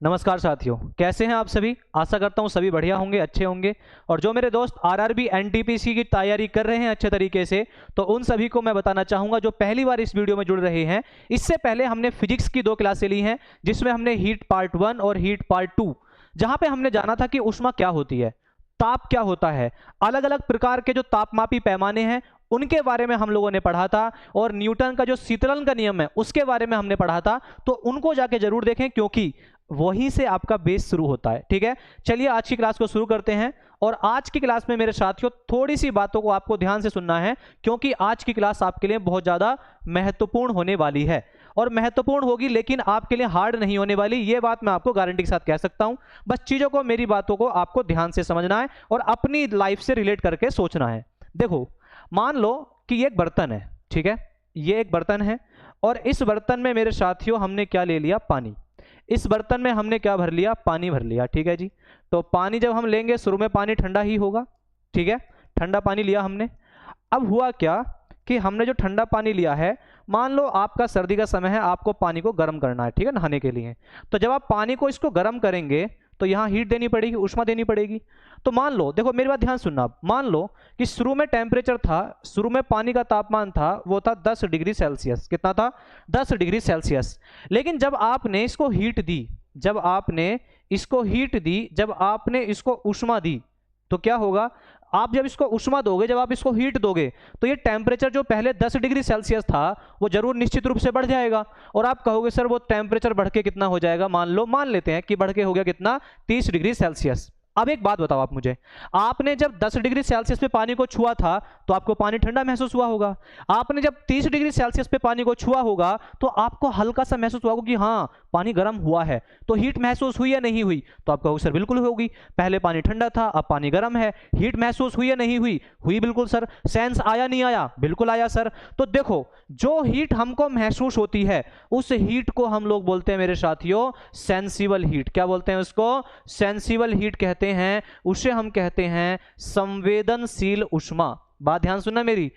नमस्कार साथियों, कैसे हैं आप सभी। आशा करता हूं सभी बढ़िया होंगे, अच्छे होंगे। और जो मेरे दोस्त आरआरबी एनटीपीसी की तैयारी कर रहे हैं अच्छे तरीके से, तो उन सभी को मैं बताना चाहूंगा जो पहली बार इस वीडियो में जुड़ रहे हैं। इससे पहले हमने फिजिक्स की 2 क्लासें ली हैं, जिसमें हमने हीट पार्ट 1 और हीट पार्ट 2, जहां पे हमने जाना था कि ऊष्मा क्या होती है, ताप क्या होता है, अलग अलग प्रकार के जो तापमापी पैमाने हैं उनके बारे में हम लोगों ने पढ़ा था, और न्यूटन का जो शीतलन का नियम है उसके बारे में हमने पढ़ा था। तो उनको जाके जरूर देखें, क्योंकि वहीं से आपका बेस शुरू होता है। ठीक है, चलिए आज की क्लास को शुरू करते हैं। और आज की क्लास में मेरे साथियों थोड़ी सी बातों को आपको ध्यान से सुनना है, क्योंकि आज की क्लास आपके लिए बहुत ज़्यादा महत्वपूर्ण होने वाली है। और महत्वपूर्ण होगी, लेकिन आपके लिए हार्ड नहीं होने वाली, ये बात मैं आपको गारंटी के साथ कह सकता हूं। बस चीज़ों को, मेरी बातों को आपको ध्यान से समझना है और अपनी लाइफ से रिलेट करके सोचना है। देखो, मान लो कि ये एक बर्तन है, ठीक है, ये एक बर्तन है, और इस बर्तन में मेरे साथियों हमने क्या ले लिया, पानी। इस बर्तन में हमने क्या भर लिया, पानी भर लिया। ठीक है जी, तो पानी जब हम लेंगे, शुरू में पानी ठंडा ही होगा। ठीक है, ठंडा पानी लिया हमने। अब हुआ क्या कि हमने जो ठंडा पानी लिया है, मान लो आपका सर्दी का समय है, आपको पानी को गर्म करना है, ठीक है, नहाने के लिए। तो जब आप पानी को इसको गर्म करेंगे तो यहाँ हीट देनी पड़ेगी, ऊष्मा देनी पड़ेगी। तो मान लो, देखो मेरी बात ध्यान सुनना आप, मान लो कि शुरू में टेम्परेचर था, शुरू में पानी का तापमान था, वो था 10 डिग्री सेल्सियस। कितना था, 10 डिग्री सेल्सियस। लेकिन जब आपने इसको हीट दी, जब आपने इसको हीट दी, जब आपने इसको ऊष्मा दी, तो क्या होगा, आप जब इसको ऊष्मा दोगे, जब आप इसको हीट दोगे, तो ये टेम्परेचर जो पहले 10 डिग्री सेल्सियस था वो जरूर निश्चित रूप से बढ़ जाएगा। और आप कहोगे सर वो टेम्परेचर बढ़ के कितना हो जाएगा, मान लेते हैं कि बढ़ के हो गया कितना, 30 डिग्री सेल्सियस। अब एक बात बताओ आप मुझे, आपने जब 10 डिग्री सेल्सियस पे पानी को छुआ था तो आपको पानी ठंडा महसूस हुआ होगा। आपने जब 30 डिग्री सेल्सियस पे पानी को छुआ होगा तो आपको हल्का सा महसूस हुआ होगा कि हाँ पानी गर्म हुआ है। तो हीट महसूस हुई या नहीं हुई, तो आप कहोगे सर बिल्कुल होगी, पहले पानी ठंडा था अब पानी गर्म है। हीट महसूस हुई या नहीं हुई, हुई बिल्कुल सर। सेंस आया नहीं आया, बिल्कुल आया सर। तो देखो, जो हीट हमको महसूस होती है उस हीट को हम लोग बोलते हैं मेरे साथियों सेंसिबल हीट। क्या बोलते हैं उसको, सेंसिबल हीट कहते हैं। उसे हम कहते हैं संवेदनशील ऊष्मा। बात ध्यान सुनना मेरी,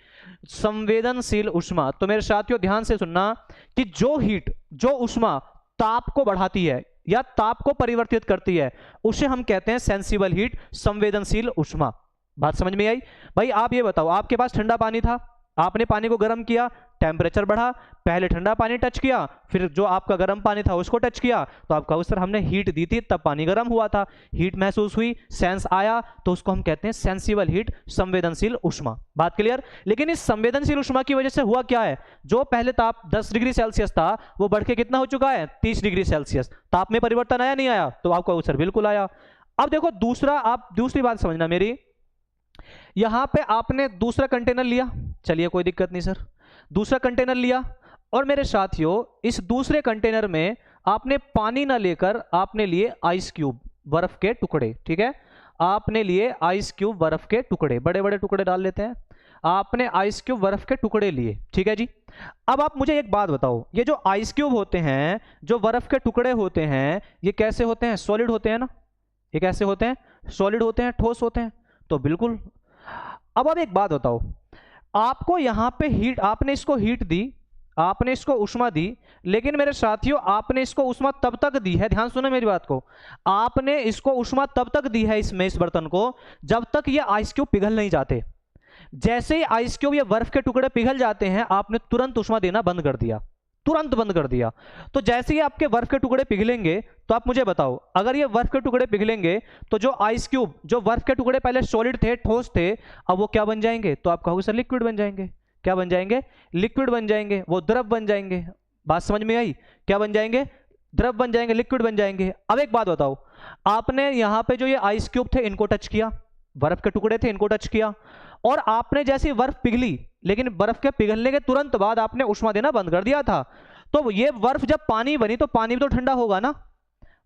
संवेदनशील ऊष्मा। तो मेरे साथियों ध्यान से सुनना कि जो हीट, जो ऊष्मा ताप को बढ़ाती है या ताप को परिवर्तित करती है, उसे हम कहते हैं सेंसिबल हीट, संवेदनशील ऊष्मा। बात समझ में आई भाई। आप ये बताओ, आपके पास ठंडा पानी था, आपने पानी को गर्म किया, टेम्परेचर बढ़ा, पहले ठंडा पानी टच किया, फिर जो आपका गर्म पानी था उसको टच किया, तो आप कहो सर हमने हीट दी थी तब पानी गर्म हुआ था, हीट महसूस हुई, सेंस आया, तो उसको हम कहते हैं सेंसिबल हीट, संवेदनशील ऊष्मा। बात क्लियर। लेकिन इस संवेदनशील ऊष्मा की वजह से हुआ क्या है, जो पहले ताप 10 डिग्री सेल्सियस था वो बढ़ के कितना हो चुका है, 30 डिग्री सेल्सियस। ताप में परिवर्तन आया नहीं आया, तो आप कहो सर बिल्कुल आया। अब देखो दूसरा, आप दूसरी बात समझना मेरी, यहां पे आपने दूसरा कंटेनर लिया, चलिए कोई दिक्कत नहीं सर, दूसरा कंटेनर लिया, और मेरे साथियों इस दूसरे कंटेनर में आपने पानी ना लेकर आपने लिए आइस क्यूब, बर्फ के टुकड़े। ठीक है, आपने लिए आइस क्यूब, बर्फ के टुकड़े, बड़े बड़े टुकड़े डाल लेते हैं, आपने आइस क्यूब बर्फ के टुकड़े लिए। ठीक है जी। अब आप मुझे एक बात बताओ, ये जो आइस क्यूब होते हैं, जो बर्फ के टुकड़े होते हैं, ये कैसे होते हैं, सॉलिड होते हैं ना, ये कैसे होते हैं, सॉलिड होते हैं, ठोस होते हैं। तो बिल्कुल। अब आप एक बात बताओ, आपको यहां पे हीट, आपने इसको हीट दी, आपने इसको ऊष्मा दी, लेकिन मेरे साथियों आपने इसको ऊष्मा तब तक दी है, ध्यान सुनो मेरी बात को, आपने इसको ऊष्मा तब तक दी है इसमें, इस बर्तन को, जब तक ये आइस क्यूब पिघल नहीं जाते। जैसे ही आइस क्यूब या बर्फ के टुकड़े पिघल जाते हैं, आपने तुरंत ऊष्मा देना बंद कर दिया, तुरंत बंद कर दिया। तो जैसे ही आपके बर्फ के टुकड़े पिघलेंगे, तो आप मुझे बताओ, अगर ये बर्फ के टुकड़े पिघलेंगे तो जो आइस क्यूब, जो बर्फ के टुकड़े पहले सॉलिड थे, ठोस थे, अब वो क्या बन जाएंगे, तो आप कहोगे सर लिक्विड बन जाएंगे। क्या बन जाएंगे, लिक्विड बन जाएंगे, वो द्रव बन जाएंगे। बात समझ में आई, क्या बन जाएंगे, द्रव बन जाएंगे, लिक्विड बन जाएंगे। अब एक बात बताओ, आपने यहां पे जो ये आइस क्यूब थे इनको टच किया, बर्फ के टुकड़े थे इनको टच किया, और आपने जैसी बर्फ पिघली, लेकिन बर्फ के पिघलने के तुरंत बाद आपने ऊष्मा देना बंद कर दिया था। तो ये बर्फ जब पानी बनी तो पानी भी तो ठंडा होगा ना,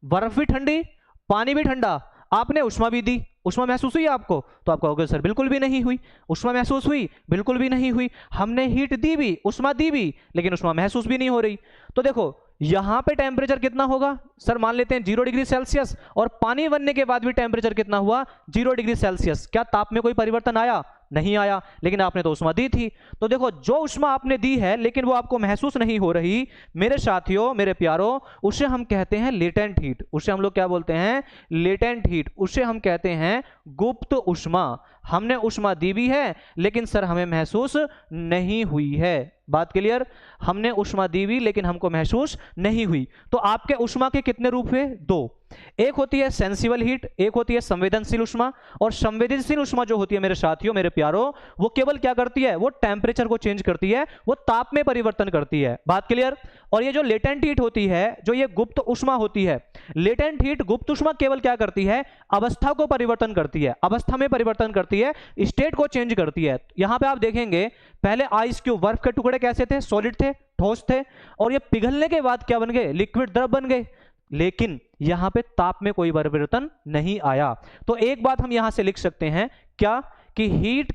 बर्फ भी ठंडी, पानी भी ठंडा, आपने ऊष्मा भी दी, ऊष्मा महसूस हुई आपको, तो आप कहोगे सर बिल्कुल भी नहीं हुई। ऊष्मा महसूस हुई, बिल्कुल भी नहीं हुई। हमने हीट दी भी, ऊष्मा दी भी, लेकिन ऊष्मा महसूस भी नहीं हो रही। तो देखो यहां पे टेम्परेचर कितना होगा सर, मान लेते हैं 0 डिग्री सेल्सियस, और पानी बनने के बाद भी टेम्परेचर कितना हुआ, 0 डिग्री सेल्सियस। क्या ताप में कोई परिवर्तन आया, नहीं आया, लेकिन आपने तो ऊष्मा दी थी। तो देखो जो ऊष्मा आपने दी है लेकिन वो आपको महसूस नहीं हो रही मेरे साथियों, मेरे प्यारों, उसे हम कहते हैं लेटेंट हीट। उसे हम लोग क्या बोलते हैं? Latent heat. उसे हम कहते हैं गुप्त ऊष्मा। हमने ऊष्मा दी भी है लेकिन सर हमें महसूस नहीं हुई है। बात क्लियर? हमने ऊष्मा दी भी लेकिन हमको महसूस नहीं हुई। तो आपके ऊष्मा के कितने रूप हुए? दो। एक होती है सेंसिबल हीट, एक होती है संवेदनशील ऊष्मा। और संवेदनशील ऊष्मा जो होती है मेरे साथियों, मेरे प्यारों, वो केवल क्या करती है? वो टेम्परेचर को चेंज करती है, वो ताप में परिवर्तन करती है। बात क्लियर? और ये जो लेटेंट हीट होती है, जो ये गुप्त ऊष्मा होती है, लेटेंट हीट, गुप्त ऊष्मा केवल क्या करती है? अवस्था को परिवर्तन करती है, अवस्था में परिवर्तन करती है, स्टेट को चेंज करती है। यहां पे आप देखेंगे पहले आइस क्यूब, बर्फ के टुकड़े कैसे थे? सॉलिड थे, ठोस थे, और ये पिघलने के बाद क्या बन गए? लिक्विड, द्रव बन गए। लेकिन यहां पे ताप में कोई परिवर्तन नहीं आया। तो एक बात हम यहां से लिख सकते हैं क्या? कि heat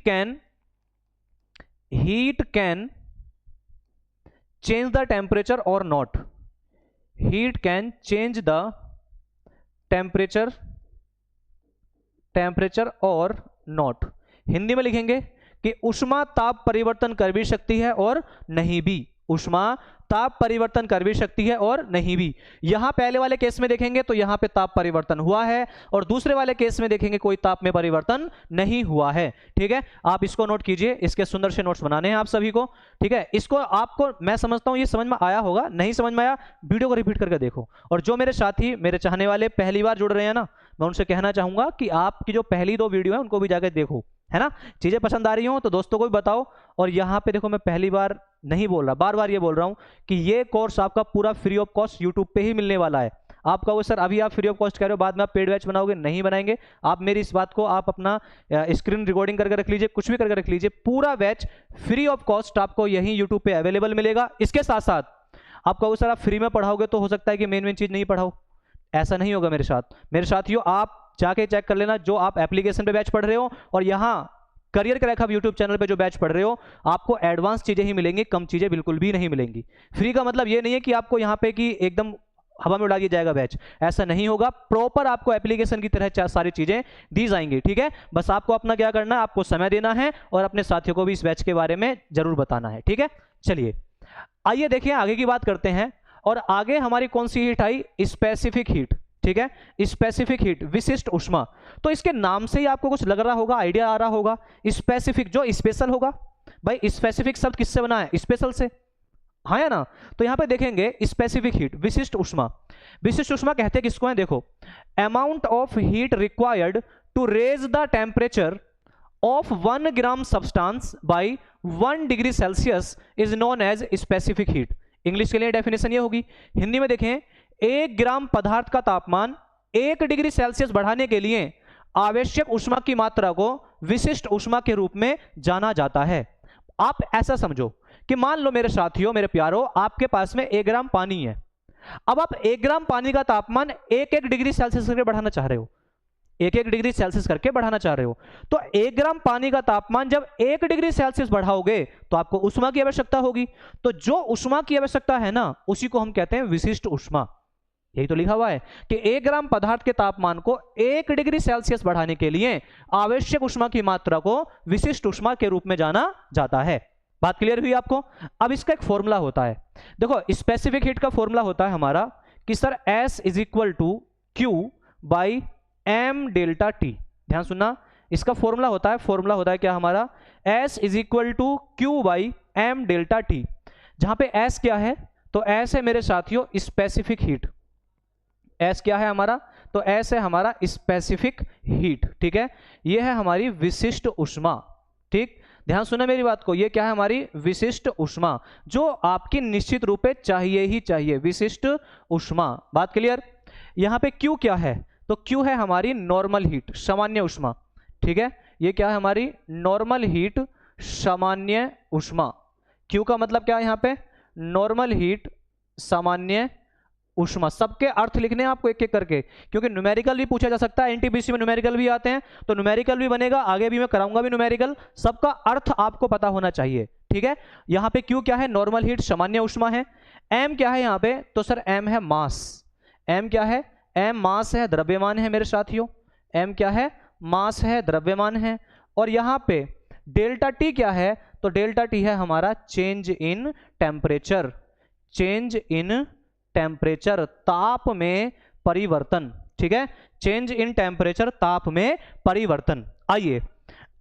can change the temperature or not. Heat can change the temperature or not. Hindi में लिखेंगे कि ऊष्मा ताप परिवर्तन कर भी सकती है और नहीं भी। ऊष्मा ताप परिवर्तन कर भी सकती है और नहीं भी। यहां पहले वाले केस में देखेंगे तो यहां पे ताप परिवर्तन हुआ है, और दूसरे वाले केस में देखेंगे कोई ताप में परिवर्तन नहीं हुआ है। ठीक है, आप इसको नोट कीजिए, इसके सुंदर से नोट्स बनाने हैं आप सभी को। ठीक है, इसको आपको मैं समझता हूं ये समझ में आया होगा। नहीं समझ में आया, वीडियो को रिपीट करके देखो। और जो मेरे साथी, मेरे चाहने वाले पहली बार जुड़ रहे हैं ना, मैं उनसे कहना चाहूंगा कि आपकी जो पहली 2 वीडियो है उनको भी जाकर देखो, है ना। चीजें पसंद आ रही हो तो दोस्तों को भी बताओ। और यहाँ पे देखो, मैं पहली बार नहीं बोल रहा, बार बार ये बोल रहा हूँ कि ये कोर्स आपका पूरा फ्री ऑफ कॉस्ट यूट्यूब पे ही मिलने वाला है। आपका वो सर अभी आप फ्री ऑफ कॉस्ट कह रहे हो, बाद में आप पेड बैच बनाओगे, नहीं बनाएंगे। आप मेरी इस बात को आप अपना स्क्रीन रिकॉर्डिंग करके रख लीजिए, कुछ भी करके रख लीजिए। पूरा बैच फ्री ऑफ कॉस्ट आपको यहीं यूट्यूब पे अवेलेबल मिलेगा। इसके साथ साथ आपका वो सर आप फ्री में पढ़ाओगे तो हो सकता है कि मेन चीज नहीं पढ़ाओ, ऐसा नहीं होगा मेरे साथ। मेरे साथियों, आप जाके चेक कर लेना, जो आप एप्लीकेशन पे बैच पढ़ रहे हो और यहाँ career crack hub YouTube channel पे जो बैच पढ़ रहे हो, आपको एडवांस चीजें ही मिलेंगी, कम चीजें बिल्कुल भी नहीं मिलेंगी। फ्री का मतलब ये नहीं है कि आपको यहाँ पे कि एकदम हवा में उड़ा दिया जाएगा बैच, ऐसा नहीं होगा। प्रॉपर आपको एप्लीकेशन की तरह सारी चीजें दी जाएंगी। ठीक है, बस आपको अपना क्या करना है? आपको समय देना है और अपने साथियों को भी इस बैच के बारे में जरूर बताना है। ठीक है, चलिए आइए देखिए आगे की बात करते हैं। और आगे हमारी कौन सी हीट आई? Specific heat. ठीक है, स्पेसिफिक हीट, विशिष्ट ऊष्मा। तो इसके नाम से ही आपको कुछ लग रहा होगा, आइडिया आ रहा होगा। स्पेसिफिक जो स्पेशल होगा, भाई स्पेसिफिक शब्द किससे बना है? स्पेशल से, हाँ या ना। तो यहां पे देखेंगे स्पेसिफिक हीट, विशिष्ट ऊष्मा। विशिष्ट ऊष्मा कहते हैं किसको है? देखो, amount of heat required to raise the temperature of 1 gram substance by 1 degree Celsius is known as specific heat. English के लिए डेफिनेशन ये होगी। हिंदी में देखें, 1 ग्राम पदार्थ का तापमान 1 डिग्री सेल्सियस बढ़ाने के लिए आवश्यक ऊष्मा की मात्रा को विशिष्ट ऊष्मा के रूप में जाना जाता है। आप ऐसा समझो कि मान लो मेरे साथियों, मेरे प्यारों, आपके पास में 1 ग्राम पानी है। अब आप 1 ग्राम पानी का तापमान 1-1 डिग्री सेल्सियस करके बढ़ाना चाह रहे हो, 1-1 डिग्री सेल्सियस करके बढ़ाना चाह रहे हो। तो 1 ग्राम पानी का तापमान जब 1 डिग्री सेल्सियस बढ़ाओगे तो आपको ऊष्मा की आवश्यकता होगी। तो जो ऊष्मा की आवश्यकता है ना, उसी को हम कहते हैं विशिष्ट ऊष्मा। यही तो लिखा हुआ है कि 1 ग्राम पदार्थ के तापमान को 1 डिग्री सेल्सियस बढ़ाने के लिए आवश्यक ऊष्मा की मात्रा को विशिष्ट ऊष्मा के रूप में जाना जाता है। बात क्लियर हुई आपको? अब इसका एक फॉर्मूला होता है। देखो, स्पेसिफिक हीट का फॉर्मूला होता है हमारा कि sir S is equal to Q by M delta T। ध्यान सुनना, इसका फॉर्मूला होता है क्या हमारा? S is equal to Q by M delta T। जहां पे S क्या है? तो S है मेरे साथियों स्पेसिफिक हीट। S क्या है हमारा? तो S है हमारा स्पेसिफिक हीट। ठीक है, ये है हमारी विशिष्ट ऊष्मा। ठीक, ध्यान सुना मेरी बात को, ये क्या है? हमारी विशिष्ट ऊष्मा, जो आपकी निश्चित रूप से चाहिए ही चाहिए, विशिष्ट ऊष्मा। बात क्लियर? यहां पे Q क्या है? तो Q है हमारी नॉर्मल हीट, सामान्य ऊष्मा। ठीक है, ये क्या है? हमारी नॉर्मल हीट, सामान्य ऊष्मा। Q का मतलब क्या है यहां पे? नॉर्मल हीट, सामान्य ऊष्मा। सबके अर्थ लिखने हैं आपको एक एक करके, क्योंकि न्यूमेरिकल भी पूछा जा सकता है, एनटीपीसी में न्यूमेरिकल भी आते हैं, तो न्यूमेरिकल भी बनेगा, आगे भी मैं कराऊंगा भी न्यूमेरिकल। सबका अर्थ आपको पता होना चाहिए। ठीक है, यहां पे Q क्या है? नॉर्मल हीट, सामान्य ऊष्मा है। M क्या है यहां पे? तो सर M है मास। M क्या है? M मास है, द्रव्यमान है मेरे साथियों। M क्या है? मास है, द्रव्यमान है। और यहां पे डेल्टा टी क्या है? तो डेल्टा टी है हमारा change in temperature, change in temperature, ताप में परिवर्तन, ठीक है, चेंज इन टेम्परेचर, ताप में परिवर्तन। आइए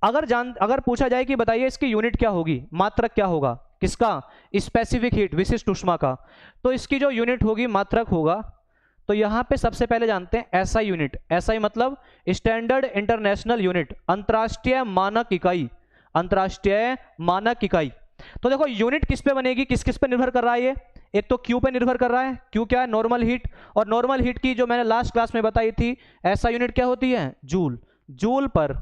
अगर पूछा जाए कि बताइए इसकी यूनिट क्या होगी, मात्रक क्या होगा, किसका? स्पेसिफिक हीट, विशिष्ट ऊष्मा का। तो इसकी जो यूनिट होगी, मात्रक होगा, तो यहां पे सबसे पहले जानते हैं एसआई यूनिट। एसआई मतलब स्टैंडर्ड इंटरनेशनल यूनिट, अंतरराष्ट्रीय मानक इकाई, अंतरराष्ट्रीय मानक इकाई। तो देखो यूनिट किस पे बनेगी, किस किस पे निर्भर कर रहा है ये? एक तो क्यू पे निर्भर कर रहा है। क्यू क्या है? Normal heat. और नॉर्मल हीट की जो मैंने लास्ट क्लास में बताई थी, एसआई यूनिट क्या होती है? जूल। जूल पर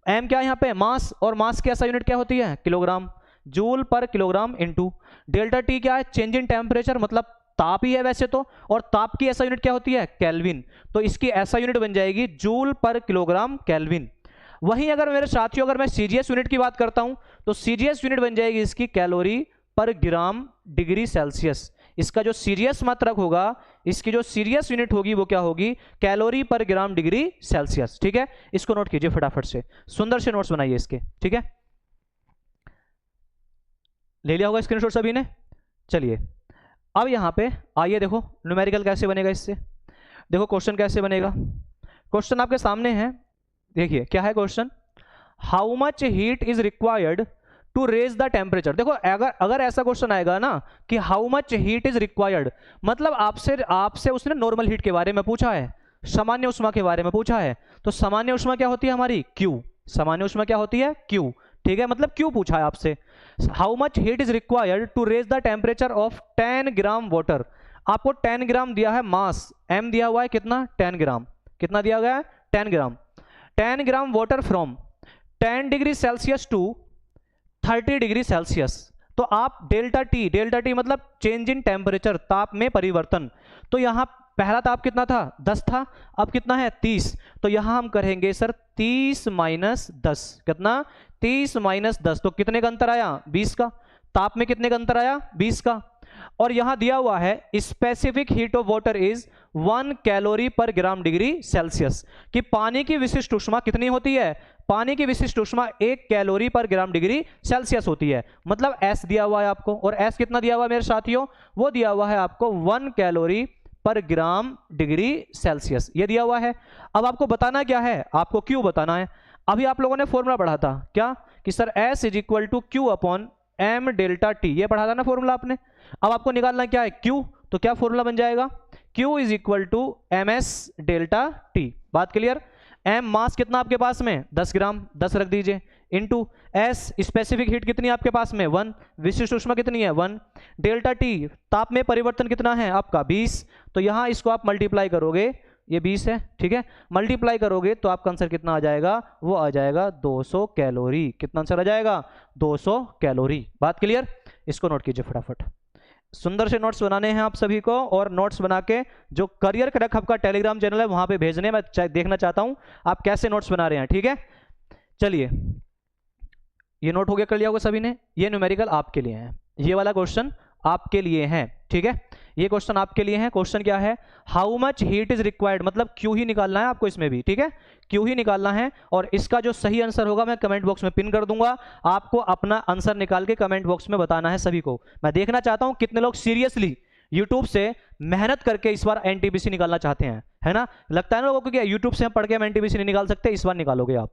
एम क्या है यहाँ पे? मास। और मास की एसआई यूनिट क्या होती है? किलोग्राम। जूल पर किलोग्राम इनटू डेल्टा टी क्या है? चेंज इन टेम्परेचर, मतलब ताप ही है वैसे तो, और ताप की एसआई यूनिट क्या होती है? केल्विन। तो इसकी एसआई यूनिट बन जाएगी जूल पर किलोग्राम केल्विन। वहीं अगर मेरे साथियों अगर मैं सीजीएस यूनिट की बात करता हूं, तो सीजीएस यूनिट बन जाएगी इसकी कैलोरी पर ग्राम डिग्री सेल्सियस। इसका जो सीजीएस मात्रक होगा, इसकी जो सीजीएस यूनिट होगी वो क्या होगी? कैलोरी पर ग्राम डिग्री सेल्सियस। ठीक है, इसको नोट कीजिए फटाफट से, सुंदर से नोट्स बनाइए इसके। ठीक है, ले लिया होगा स्क्रीनशॉट सभी ने। चलिए अब यहां पे आइए, देखो न्यूमेरिकल कैसे बनेगा इससे। देखो क्वेश्चन कैसे बनेगा, क्वेश्चन आपके सामने है। देखिए क्या है question, how much heat is required to raise the temperature. देखो अगर ऐसा क्वेश्चन आएगा ना कि how much heat is required, मतलब आपसे उसने नॉर्मल हीट के बारे में पूछा है, सामान्य उष्मा के बारे में पूछा है। तो सामान्य उष्मा क्या होती है हमारी? क्यू। सामान्य उष्मा क्या होती है? क्यू। ठीक है, मतलब क्यू पूछा है आपसे। How much heat is required to raise the temperature of 10 gram water. आपको 10 ग्राम दिया है मास, एम दिया हुआ है कितना? 10 ग्राम। कितना दिया गया है? 10 gram. 10 gram water from 10 degree Celsius to 30 degree Celsius. तो आप डेल्टा टी मतलब चेंज इन टेम्परेचर, ताप में परिवर्तन। तो यहां पहला ताप कितना था? 10 था, अब कितना है? 30। तो यहां हम करेंगे सर 30 माइनस 10। कितना? 30 माइनस 10। तो कितने का अंतर आया? 20 का। ताप में कितने का अंतर आया? 20 का। और यहां दिया हुआ है specific heat of water is 1 calorie पर ग्राम डिग्री सेल्सियस, कि पानी की विशिष्ट ऊष्मा कितनी होती है? पानी की विशिष्ट ऊष्मा 1 कैलोरी पर ग्राम डिग्री सेल्सियस होती है। मतलब S दिया हुआ है आपको, और S कितना दिया हुआ है मेरे साथियों? वो दिया हुआ है आपको 1 कैलोरी पर ग्राम डिग्री सेल्सियस, ये दिया हुआ है। अब आपको बताना क्या है? आपको क्यू बताना है। अभी आप लोगों ने फॉर्मूला पढ़ा था क्या, कि sir S is equal to Q upon M delta T, ये पढ़ा था ना फॉर्मूला आपने। अब आपको निकालना क्या है? क्यू। तो क्या फॉर्मूला बन जाएगा? Q is equal to M S delta T. बात क्लियर? एम मास कितना आपके पास में? 10 ग्राम, 10 रख दीजिए, इनटू एस स्पेसिफिक हीट कितनी है आपके पास में? 1। विशिष्ट ऊष्मा कितनी है? 1। डेल्टा टी ताप में परिवर्तन कितना है आपका? 20। तो यहां इसको आप मल्टीप्लाई करोगे, ये 20 है, ठीक है, मल्टीप्लाई करोगे तो आपका आंसर कितना आ जाएगा? वो आ जाएगा 200 कैलोरी। कितना आंसर आ जाएगा? 200 कैलोरी। बात क्लियर? इसको नोट कीजिए फटाफट। सुंदर से नोट्स बनाने हैं आप सभी को, और नोट्स बना के जो करियर क्रैक हब का टेलीग्राम चैनल है वहां पे भेजने। मैं देखना चाहता हूं आप कैसे नोट्स बना रहे हैं। ठीक है, चलिए ये नोट हो गया, कर लिया होगा सभी ने। ये न्यूमेरिकल आपके लिए है, ये वाला क्वेश्चन आपके लिए है। ठीक है, ये क्वेश्चन आपके लिए है। क्वेश्चन क्या है? How much heat is required, मतलब क्यू ही निकालना है आपको इसमें भी। ठीक है, क्यू ही निकालना है, और इसका जो सही आंसर होगा मैं कमेंट बॉक्स में पिन कर दूंगा। आपको अपना आंसर निकाल के कमेंट बॉक्स में बताना है सभी को। मैं देखना चाहता हूं कितने लोग सीरियसली यूट्यूब से मेहनत करके इस बार एनटीपीसी निकालना चाहते हैं, है ना? लगता है ना लोगों को कि यूट्यूब से हम पढ़ के हम एनटीपीसी नहीं निकाल सकते। इस बार निकालोगे आप,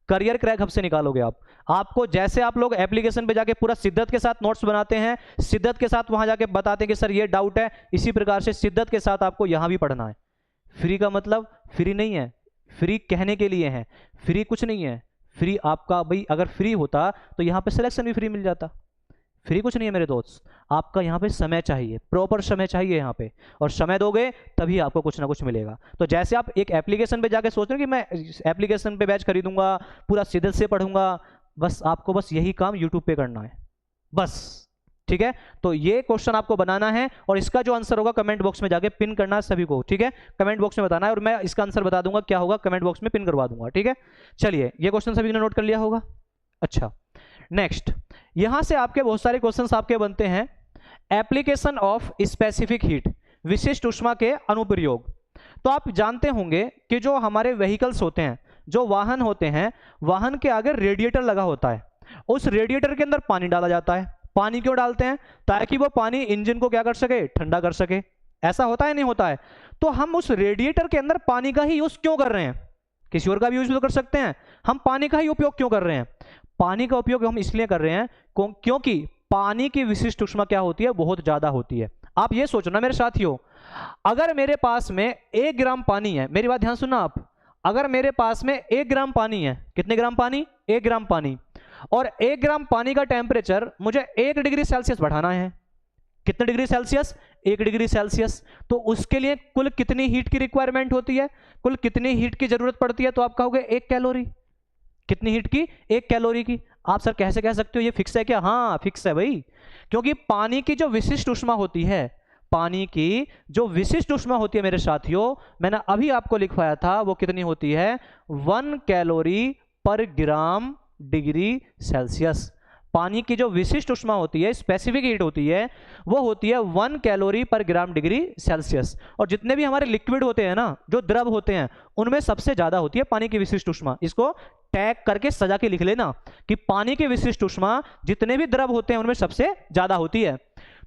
करियर क्रैक हब से निकालोगे आप। आपको जैसे आप लोग एप्लीकेशन पे जाके पूरा शिद्दत के साथ नोट्स बनाते हैं, शिद्दत के साथ वहां जाके बताते हैं कि सर ये डाउट है, इसी प्रकार से शिद्दत के साथ आपको यहां भी पढ़ना है। फ्री का मतलब फ्री नहीं है, फ्री कहने के लिए है, फ्री कुछ नहीं है। फ्री आपका भाई अगर फ्री होता तो यहां पे सिलेक्शन भी फ्री मिल जाता। फ्री कुछ नहीं है मेरे दोस्त, आपका यहाँ पे समय चाहिए, प्रॉपर समय चाहिए यहाँ पे, और समय दोगे तभी आपको कुछ ना कुछ मिलेगा। तो जैसे आप एक एप्लीकेशन पे जाके सोच रहे हो कि मैं एप्लीकेशन पे बैच खरीदूंगा, पूरा सीधे से पढ़ूंगा, बस आपको बस यही काम यूट्यूब पे करना है बस। ठीक है, तो ये क्वेश्चन आपको बनाना है, और इसका जो आंसर होगा कमेंट बॉक्स में जाके पिन करना है सभी को। ठीक है, कमेंट बॉक्स में बताना है, और मैं इसका आंसर बता दूंगा क्या होगा, कमेंट बॉक्स में पिन करवा दूंगा। ठीक है, चलिए ये क्वेश्चन सभी ने नोट कर लिया होगा। अच्छा, नेक्स्ट यहां से आपके बहुत सारे क्वेश्चंस आपके बनते हैं। एप्लीकेशन ऑफ स्पेसिफिक हीट, विशिष्ट ऊष्मा के अनुप्रयोग। तो आप जानते होंगे कि जो हमारे व्हीकल्स होते हैं, जो वाहन होते हैं, वाहन के आगे रेडिएटर लगा होता है। उस रेडिएटर के अंदर पानी डाला जाता है। पानी क्यों डालते हैं? ताकि वो पानी इंजन को क्या कर सके? ठंडा कर सके। ऐसा होता है नहीं होता है? तो हम उस रेडिएटर के अंदर पानी का ही यूज क्यों कर रहे हैं? किसी और का भी यूज तो कर सकते हैं, हम पानी का ही उपयोग क्यों कर रहे हैं? पानी का उपयोग हम इसलिए कर रहे हैं क्योंकि पानी की विशिष्ट ऊष्मा क्या होती है? बहुत ज्यादा होती है। आप ये सोचना मेरे साथियों, अगर मेरे पास में 1 ग्राम पानी है, मेरी बात ध्यान सुनना आप, अगर मेरे पास में 1 ग्राम पानी है, कितने ग्राम पानी? 1 ग्राम पानी, और 1 ग्राम पानी का टेम्परेचर मुझे 1 डिग्री सेल्सियस बढ़ाना है। कितने डिग्री सेल्सियस? 1 degree Celsius. तो उसके लिए कुल कितनी हीट की रिक्वायरमेंट होती है? कुल कितनी हीट की जरूरत पड़ती है? तो आप कहोगे 1 कैलोरी। कितनी हीट की? 1 कैलोरी की। आप सर कैसे कह सकते हो ये फिक्स है क्या? हाँ फिक्स है भाई, क्योंकि पानी की जो विशिष्ट ऊष्मा होती है, पानी की जो विशिष्ट ऊष्मा होती है मेरे साथियों, मैंने अभी आपको लिखवाया था, वो कितनी होती है? 1 कैलोरी पर ग्राम डिग्री सेल्सियस। पानी की जो विशिष्ट ऊष्मा होती है, स्पेसिफिक हीट होती है, वो होती है 1 कैलोरी पर ग्राम डिग्री सेल्सियस। और जितने भी हमारे लिक्विड होते हैं ना, जो द्रव होते हैं, उनमें सबसे ज्यादा होती है पानी की विशिष्ट ऊष्मा। इसको टैग करके सजा के लिख लेना कि पानी की विशिष्ट ऊष्मा जितने भी द्रव होते हैं उनमें सबसे ज्यादा होती है।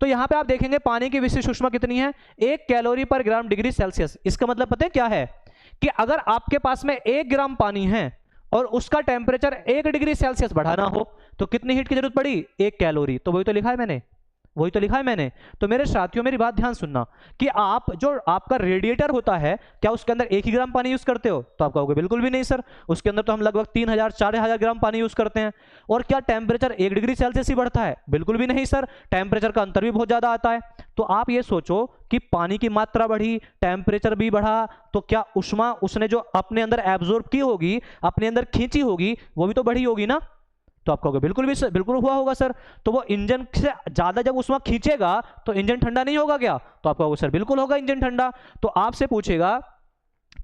तो यहां पे आप देखेंगे पानी की विशिष्ट ऊष्मा कितनी है? 1 कैलोरी पर ग्राम डिग्री सेल्सियस। इसका मतलब पता है क्या है? कि अगर आपके पास में 1 ग्राम पानी है और उसका टेम्परेचर 1 डिग्री सेल्सियस बढ़ाना हो तो कितनी हीट की जरूरत पड़ी? 1 कैलोरी। तो वही तो लिखा है मैंने, वही तो लिखा है मैंने। तो मेरे साथियों मेरी बात ध्यान सुनना कि आप जो आपका रेडिएटर होता है, क्या उसके अंदर 1 ही ग्राम पानी यूज करते हो? तो आप कहोगे बिल्कुल भी नहीं सर, उसके अंदर तो हम लगभग 3000-4000 ग्राम पानी यूज करते हैं। और क्या टेम्परेचर 1 डिग्री सेल्सियस ही बढ़ता है? बिल्कुल भी नहीं सर, टेम्परेचर का अंतर भी बहुत ज्यादा आता है। तो आप ये सोचो कि पानी की मात्रा बढ़ी, टेम्परेचर भी बढ़ा, तो क्या ऊष्मा उसने जो अपने अंदर एब्जॉर्ब की होगी, अपने अंदर खींची होगी, वो भी तो बढ़ी होगी ना? तो आप कहोगे बिल्कुल भी बिल्कुल हुआ होगा सर। तो वो इंजन से ज्यादा जब उसमें खींचेगा तो इंजन ठंडा नहीं होगा क्या? तो आप कहोगे सर बिल्कुल होगा इंजन ठंडा। तो आपसे पूछेगा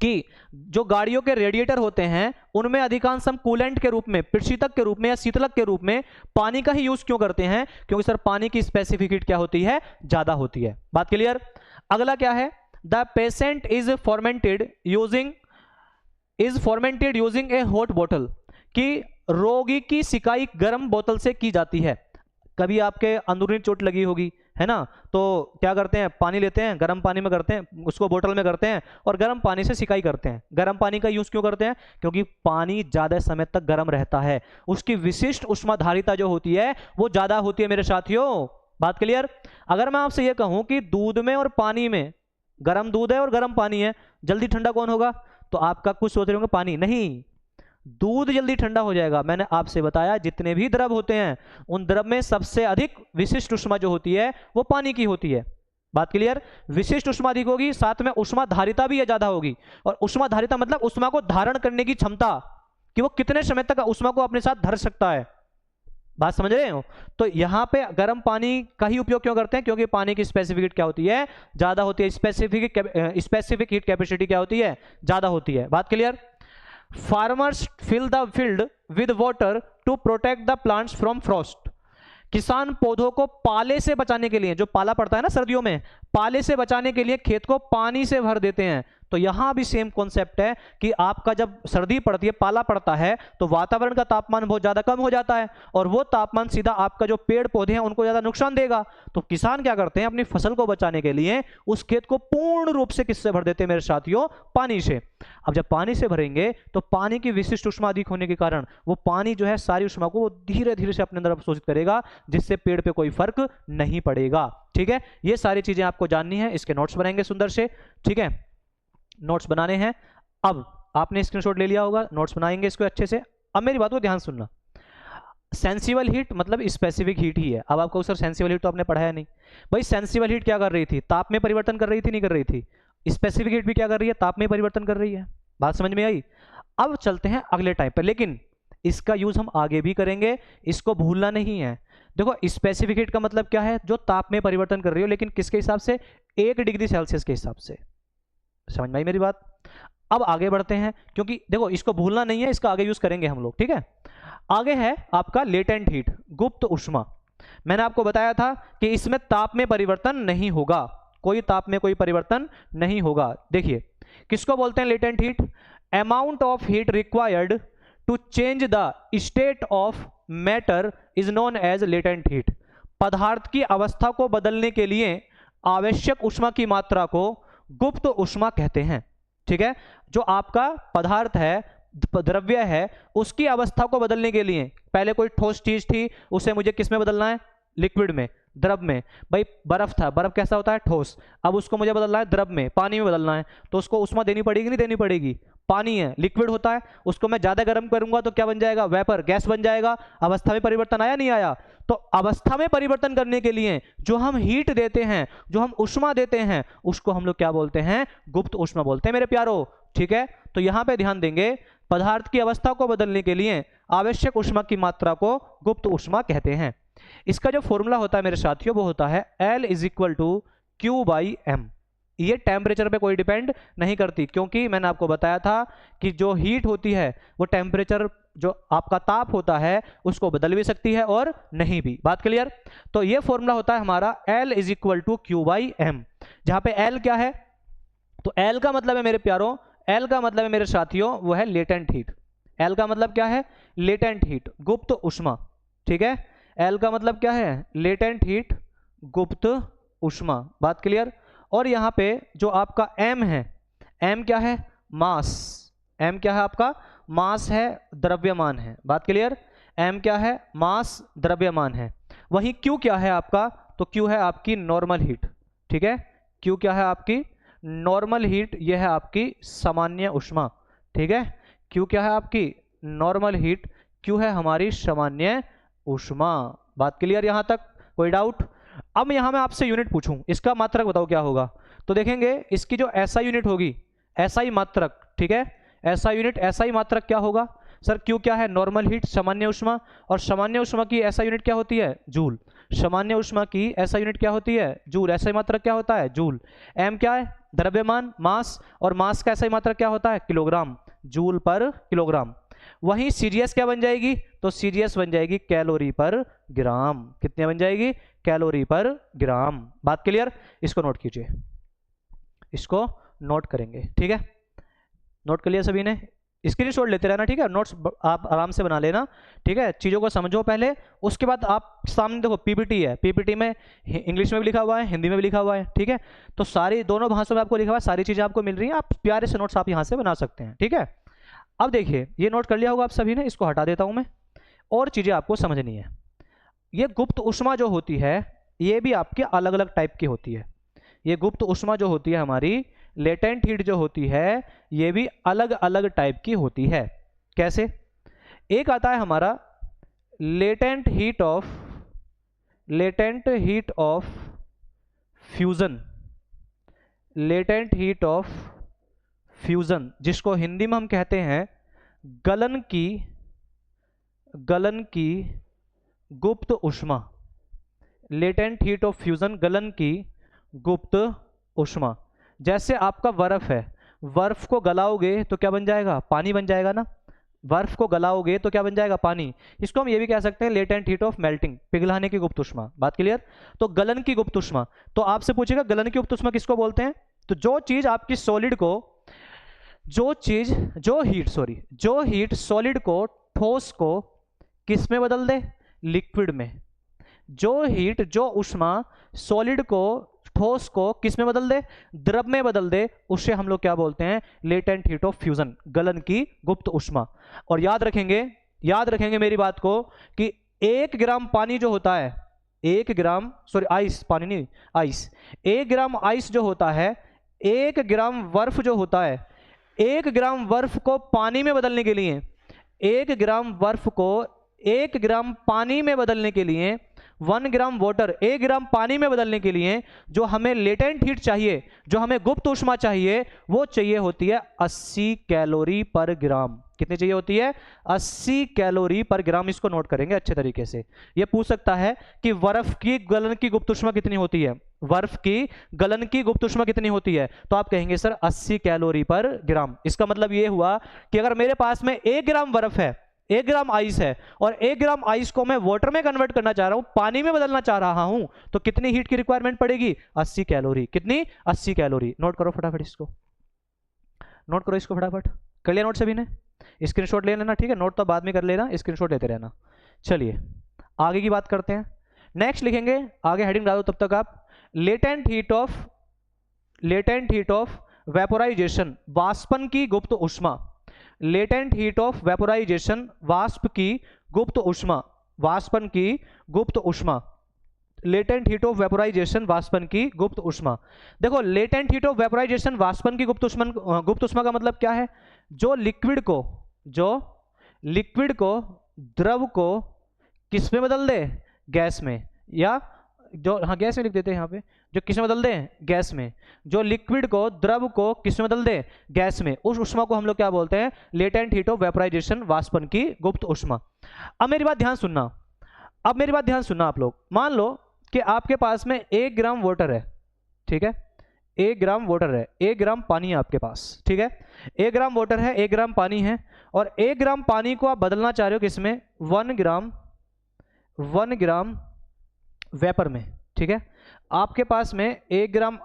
कि जो गाड़ियों के रेडिएटर होते हैं उनमें अधिकांश हम कूलेंट के रूप में, प्रशीतक के रूप में या शीतलक के रूप में पानी का ही यूज क्यों करते हैं? क्योंकि सर पानी की स्पेसिफिक हीट क्या होती है? ज्यादा होती है। बात क्लियर? अगला क्या है? The patient is fermented using A hot बोतल, कि रोगी की सिकाई गर्म बोतल से की जाती है। कभी आपके अंदरूनी चोट लगी होगी, है ना, तो क्या करते हैं? पानी लेते हैं, गर्म पानी में करते हैं, उसको बोतल में करते हैं और गर्म पानी से सिकाई करते हैं। गर्म पानी का यूज क्यों करते हैं? क्योंकि पानी ज्यादा समय तक गर्म रहता है, उसकी विशिष्ट ऊष्माधारिता जो होती है वो ज्यादा होती है मेरे साथियों। बात क्लियर? अगर मैं आपसे ये कहूं कि दूध में और पानी में, गर्म दूध है और गर्म पानी है, जल्दी ठंडा कौन होगा? तो आपका कुछ सोच रहे होंगे पानी नहीं, दूध जल्दी ठंडा हो जाएगा। मैंने आपसे बताया जितने भी द्रव होते हैं उन द्रव में सबसे अधिक विशिष्ट ऊष्मा जो होती है वो पानी की होती है। बात क्लियर? विशिष्ट ऊष्मा अधिक होगी, साथ में ऊष्मा धारिता भी ज्यादा होगी। और ऊष्मा धारिता मतलब ऊष्मा को धारण करने की क्षमता, कि वो कितने समय तक ऊष्मा को अपने साथ धर सकता है। बात समझ रहे हो? तो यहां पे गर्म पानी का ही उपयोग क्यों करते हैं? क्योंकि पानी की स्पेसिफिक हीट क्या होती है? ज्यादा होती है। स्पेसिफिक हीट कैपेसिटी क्या होती है? ज्यादा होती है। बात clear? Farmers fill the field with water to protect the plants from frost. किसान पौधों को पाले से बचाने के लिए, जो पाला पड़ता है ना सर्दियों में, पाले से बचाने के लिए खेत को पानी से भर देते हैं। तो यहां भी सेम कॉन्सेप्ट है कि आपका जब सर्दी पड़ती है, पाला पड़ता है, तो वातावरण का तापमान बहुत ज्यादा कम हो जाता है और वो तापमान सीधा आपका जो पेड़ पौधे हैं उनको ज्यादा नुकसान देगा। तो किसान क्या करते हैं? अपनी फसल को बचाने के लिए उस खेत को पूर्ण रूप से किससे भर देते हैं मेरे साथियों? पानी से। अब जब पानी से भरेंगे तो पानी की विशिष्ट ऊष्मा अधिक होने के कारण वो पानी जो है सारी ऊष्मा को धीरे धीरे से अपने अंदर अवशोषित करेगा, जिससे पेड़ पे कोई फर्क नहीं पड़ेगा। ठीक है, ये सारी चीजें आपको जाननी है। इसके नोट्स बनाएंगे सुंदर से। ठीक है, नोट्स बनाने हैं। अब आपने स्क्रीनशॉट ले लिया होगा, नोट्स बनाएंगे इसको अच्छे से। अब मेरी बात को ध्यान सुनना। सेंसिबल हीट मतलब स्पेसिफिक हीट ही है। अब आपको सर सेंसिबल हीट तो आपने पढ़ाया नहीं भाई। सेंसिबल हीट क्या कर रही थी? ताप में परिवर्तन कर रही थी, नहीं कर रही थी? स्पेसिफिक हीट भी क्या कर रही है? ताप में परिवर्तन कर रही है। बात समझ में आई? अब चलते हैं अगले टाइप पर, लेकिन इसका यूज हम आगे भी करेंगे, इसको भूलना नहीं है। देखो स्पेसिफिक हीट का मतलब क्या है? जो ताप में परिवर्तन कर रही हो, लेकिन किसके हिसाब से? 1 डिग्री सेल्सियस के हिसाब से। समझ में आई मेरी बात? अब आगे बढ़ते हैं, क्योंकि देखो इसको भूलना नहीं है, इसका आगे यूज करेंगे हम लोग। ठीक है, आगे है आपका लेटेंट हीट, गुप्त ऊष्मा। मैंने आपको बताया था कि इसमें ताप में परिवर्तन नहीं होगा, कोई ताप में कोई परिवर्तन नहीं होगा। देखिए किसको बोलते हैं latent heat? Amount of heat required to change the state of matter is known as latent heat. पदार्थ की अवस्था को बदलने के लिए आवश्यक ऊष्मा की मात्रा को गुप्त ऊष्मा कहते हैं। ठीक है, जो आपका पदार्थ है, द्रव्य है, उसकी अवस्था को बदलने के लिए, पहले कोई ठोस चीज थी, उसे मुझे किस में बदलना है, लिक्विड में, द्रव में। भाई बर्फ था, बर्फ कैसा होता है, ठोस, अब उसको मुझे बदलना है द्रव में, पानी में बदलना है, तो उसको ऊष्मा देनी पड़ेगी नहीं देनी पड़ेगी। पानी है, लिक्विड होता है, उसको मैं ज्यादा गर्म करूंगा तो क्या बन जाएगा, वेपर, गैस बन जाएगा। अवस्था में परिवर्तन आया नहीं आया? तो अवस्था में परिवर्तन करने के लिए जो हम हीट देते हैं, जो हम ऊष्मा देते हैं, उसको हम लोग क्या बोलते हैं, गुप्त ऊष्मा बोलते हैं मेरे प्यारो। ठीक है, तो यहां पे ध्यान देंगे, पदार्थ की अवस्था को बदलने के लिए आवश्यक ऊष्मा की मात्रा को गुप्त ऊष्मा कहते हैं। इसका जो फॉर्मूला होता है मेरे साथियों, वो होता है L is equal to Q by M. ये टेम्परेचर पे कोई डिपेंड नहीं करती, क्योंकि मैंने आपको बताया था कि जो हीट होती है वो टेम्परेचर, जो आपका ताप होता है, उसको बदल भी सकती है और नहीं भी। बात क्लियर? तो ये फॉर्मूला होता है हमारा L is equal to Q by M, जहां पे L क्या है, तो L का मतलब है मेरे प्यारों, L का मतलब है मेरे साथियों, वो है लेटेंट हीट। L का मतलब क्या है, लेटेंट हीट, गुप्त ऊष्मा। ठीक है, L का मतलब क्या है, लेटेंट हीट, गुप्त ऊष्मा। बात क्लियर? और यहाँ पे जो आपका M है, M क्या है, मास। M क्या है आपका, मास है, द्रव्यमान है। बात क्लियर? M क्या है, मास, द्रव्यमान है। वहीं Q क्या है आपका, तो Q है आपकी नॉर्मल हीट। ठीक है, Q क्या है आपकी नॉर्मल हीट, यह है आपकी सामान्य ऊष्मा। ठीक है, Q क्या है आपकी नॉर्मल हीट, Q है हमारी सामान्य ऊष्मा। बात क्लियर यहां तक, कोई डाउट? अब यहां मैं आपसे यूनिट पूछूं, इसका मात्रक बताओ क्या होगा, तो देखेंगे इसकी जो एसआई यूनिट होगी, एसआई मात्रक। ठीक है, एसआई यूनिट, एसआई मात्रक क्या होगा सर, क्यू क्या है, नॉर्मल हीट, सामान्य ऊष्मा, और सामान्य ऊष्मा की एसआई यूनिट क्या होती है, जूल। सामान्य ऊष्मा की एसआई यूनिट क्या होती है, जूल। एसआई मात्रक क्या होता है, जूल। एम क्या है, द्रव्यमान, मास, और मास का एसआई मात्रक क्या होता है, किलोग्राम, जूल पर किलोग्राम। वहीं सीजीएस क्या बन जाएगी, तो सीजीएस बन जाएगी कैलोरी पर ग्राम। कितने बन जाएगी, कैलोरी पर ग्राम। बात क्लियर? इसको नोट कीजिए, इसको नोट करेंगे। ठीक है, नोट कर लिया सभी ने, स्क्रीनशॉट लेते रहना। ठीक है, नोट्स आप आराम से बना लेना। ठीक है, चीज़ों को समझो पहले, उसके बाद आप सामने देखो पीपीटी है, पीपीटी में इंग्लिश में भी लिखा हुआ है, हिंदी में भी लिखा हुआ है। ठीक है, तो सारी दोनों भाषाओं में आपको लिखा हुआ है, सारी चीज़ें आपको मिल रही हैं, आप प्यारे से नोट्स आप यहाँ से बना सकते हैं। ठीक है, अब देखिए ये नोट कर लिया होगा आप सभी ने, इसको हटा देता हूँ मैं, और चीज़ें आपको समझनी है। ये गुप्त ऊष्मा जो होती है, ये भी आपके अलग अलग टाइप की होती है। ये गुप्त ऊष्मा जो होती है हमारी, लेटेंट हीट जो होती है, ये भी अलग अलग टाइप की होती है। कैसे? एक आता है हमारा latent heat of fusion, latent heat of fusion, जिसको हिंदी में हम कहते हैं गलन की गुप्त ऊष्मा। लेटेंट हीट ऑफ फ्यूजन, गलन की गुप्त ऊष्मा। जैसे आपका बर्फ है, बर्फ को गलाओगे तो क्या बन जाएगा, पानी बन जाएगा ना। बर्फ को गलाओगे तो क्या बन जाएगा, पानी। इसको हम ये भी कह सकते हैं लेटेंट हीट ऑफ मेल्टिंग, पिघलाने की गुप्त ऊष्मा। बात क्लियर? तो गलन की गुप्त ऊष्मा, तो आपसे पूछेगा गलन की गुप्त ऊष्मा किसको बोलते हैं, तो जो चीज आपकी सॉलिड को, जो हीट सॉलिड को, ठोस को किस में बदल दे, लिक्विड में। जो हीट, जो ऊष्मा सॉलिड को, ठोस को किस में बदल दे, द्रव में बदल दे, उसे हम लोग क्या बोलते हैं, लेटेंट हीट ऑफ फ्यूजन, गलन की गुप्त ऊष्मा। और याद रखेंगे मेरी बात को कि 1 ग्राम पानी जो होता है, 1 ग्राम, सॉरी आइस, पानी नहीं आइस, 1 ग्राम आइस जो होता है, 1 ग्राम बर्फ जो होता है, 1 ग्राम बर्फ को पानी में बदलने के लिए, 1 ग्राम बर्फ को 1 ग्राम पानी में बदलने के लिए, 1 ग्राम वाटर 1 ग्राम पानी में बदलने के लिए जो हमें लेटेंट हीट चाहिए, जो हमें गुप्त ऊष्मा चाहिए, वो चाहिए होती है 80 कैलोरी पर ग्राम। कितनी चाहिए होती है, 80 कैलोरी पर ग्राम। इसको नोट करेंगे अच्छे तरीके से। ये पूछ सकता है कि बर्फ की गलन की गुप्त ऊष्मा कितनी होती है, बर्फ की गलन की गुप्त ऊष्मा कितनी होती है, तो आप कहेंगे सर 80 कैलोरी पर ग्राम। इसका मतलब ये हुआ कि अगर मेरे पास में 1 ग्राम बर्फ है, 1 ग्राम आइस है, और 1 ग्राम आइस को मैं वाटर में कन्वर्ट करना चाह रहा हूं, पानी में बदलना चाह रहा हूं, तो कितनी हीट की रिक्वायरमेंट पड़ेगी, 80 कैलोरी। कितनी, 80 कैलोरी। नोट करो फटाफट, इसको नोट करो, इसको फटाफट कर लिया नोट सभी ने। स्क्रीनशॉट ले लेना, ठीक है, नोट तो बाद में कर लेना, स्क्रीनशॉट लेते रहना। चलिए आगे की बात करते हैं। नेक्स्ट लिखेंगे, आगे हेडिंग डालो तब तक आप, लेटेंट हीट ऑफ वेपोराइजेशन, वाष्पन की गुप्त ऊष्मा। लेटेंट हीट ऑफ वेपोराइजेशन, वाष्प की गुप्त ऊष्मा, वाष्पन की गुप्त ऊष्मा। लेटेंट हीट ऑफ वेपोराइजेशन, वाष्पन की गुप्त ऊष्मा। देखो लेटेंट हीट ऑफ वेपोराइजेशन, वाष्पन की गुप्त ऊष्मा का मतलब क्या है? जो लिक्विड को द्रव को किस में बदल दे? गैस में, या जो, हाँ गैस में लिख देते हैं यहाँ पे, जो किस में बदल दे? गैस में। जो लिक्विड को द्रव को किस में बदल दे? गैस में। उस ऊष्मा को हम लोग क्या बोलते हैं? लेटेंट हीट ऑफ वेपोराइजेशन, वाष्पन की गुप्त ऊष्मा। अब मेरी बात ध्यान सुनना, आप लोग। मान लो कि आपके पास में 1 ग्राम वाटर है, ठीक है, 1 ग्राम वाटर है, 1 ग्राम पानी है आपके पास, ठीक है, 1 ग्राम वाटर है, 1 ग्राम पानी है, और 1 ग्राम पानी को आप बदलना चाह रहे हो किसमें? 1 ग्राम वेपर में, ठीक है। आपके पास में 1 ग्राम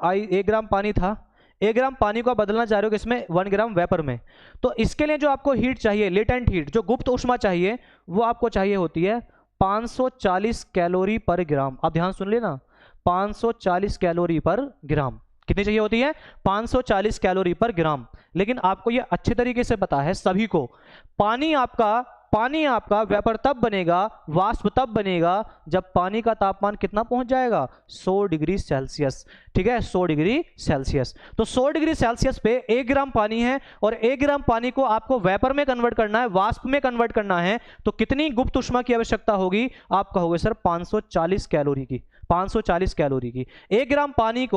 पानी था, 1 ग्राम पानी को आप बदलना चाह रहे हो किसमें? 1 ग्राम वेपर में। तो इसके लिए जो आपको हीट चाहिए, लेटेंट हीट, जो गुप्त ऊष्मा चाहिए, वो आपको चाहिए होती है 540 कैलोरी पर ग्राम। आप ध्यान सुन लेना, 540 कैलोरी पर ग्राम। कितनी चाहिए होती है? 540 कैलोरी पर ग्राम। लेकिन आपको यह अच्छे तरीके से पता है सभी को, पानी आपका वेपर तब बनेगा, वाष्प तब बनेगा, जब पानी का तापमान कितना पहुंच जाएगा? 100 डिग्री सेल्सियस, ठीक है, 100 डिग्री सेल्सियस। तो 100 डिग्री सेल्सियस पे 1 ग्राम पानी है, और 1 ग्राम पानी को आपको वेपर में कन्वर्ट करना है, वाष्प में कन्वर्ट करना है, तो कितनी गुप्त ऊष्मा की आवश्यकता होगी? आप कहोगे सर 540 कैलोरी की। 540 कैलोरी की। 1 ग्राम पानी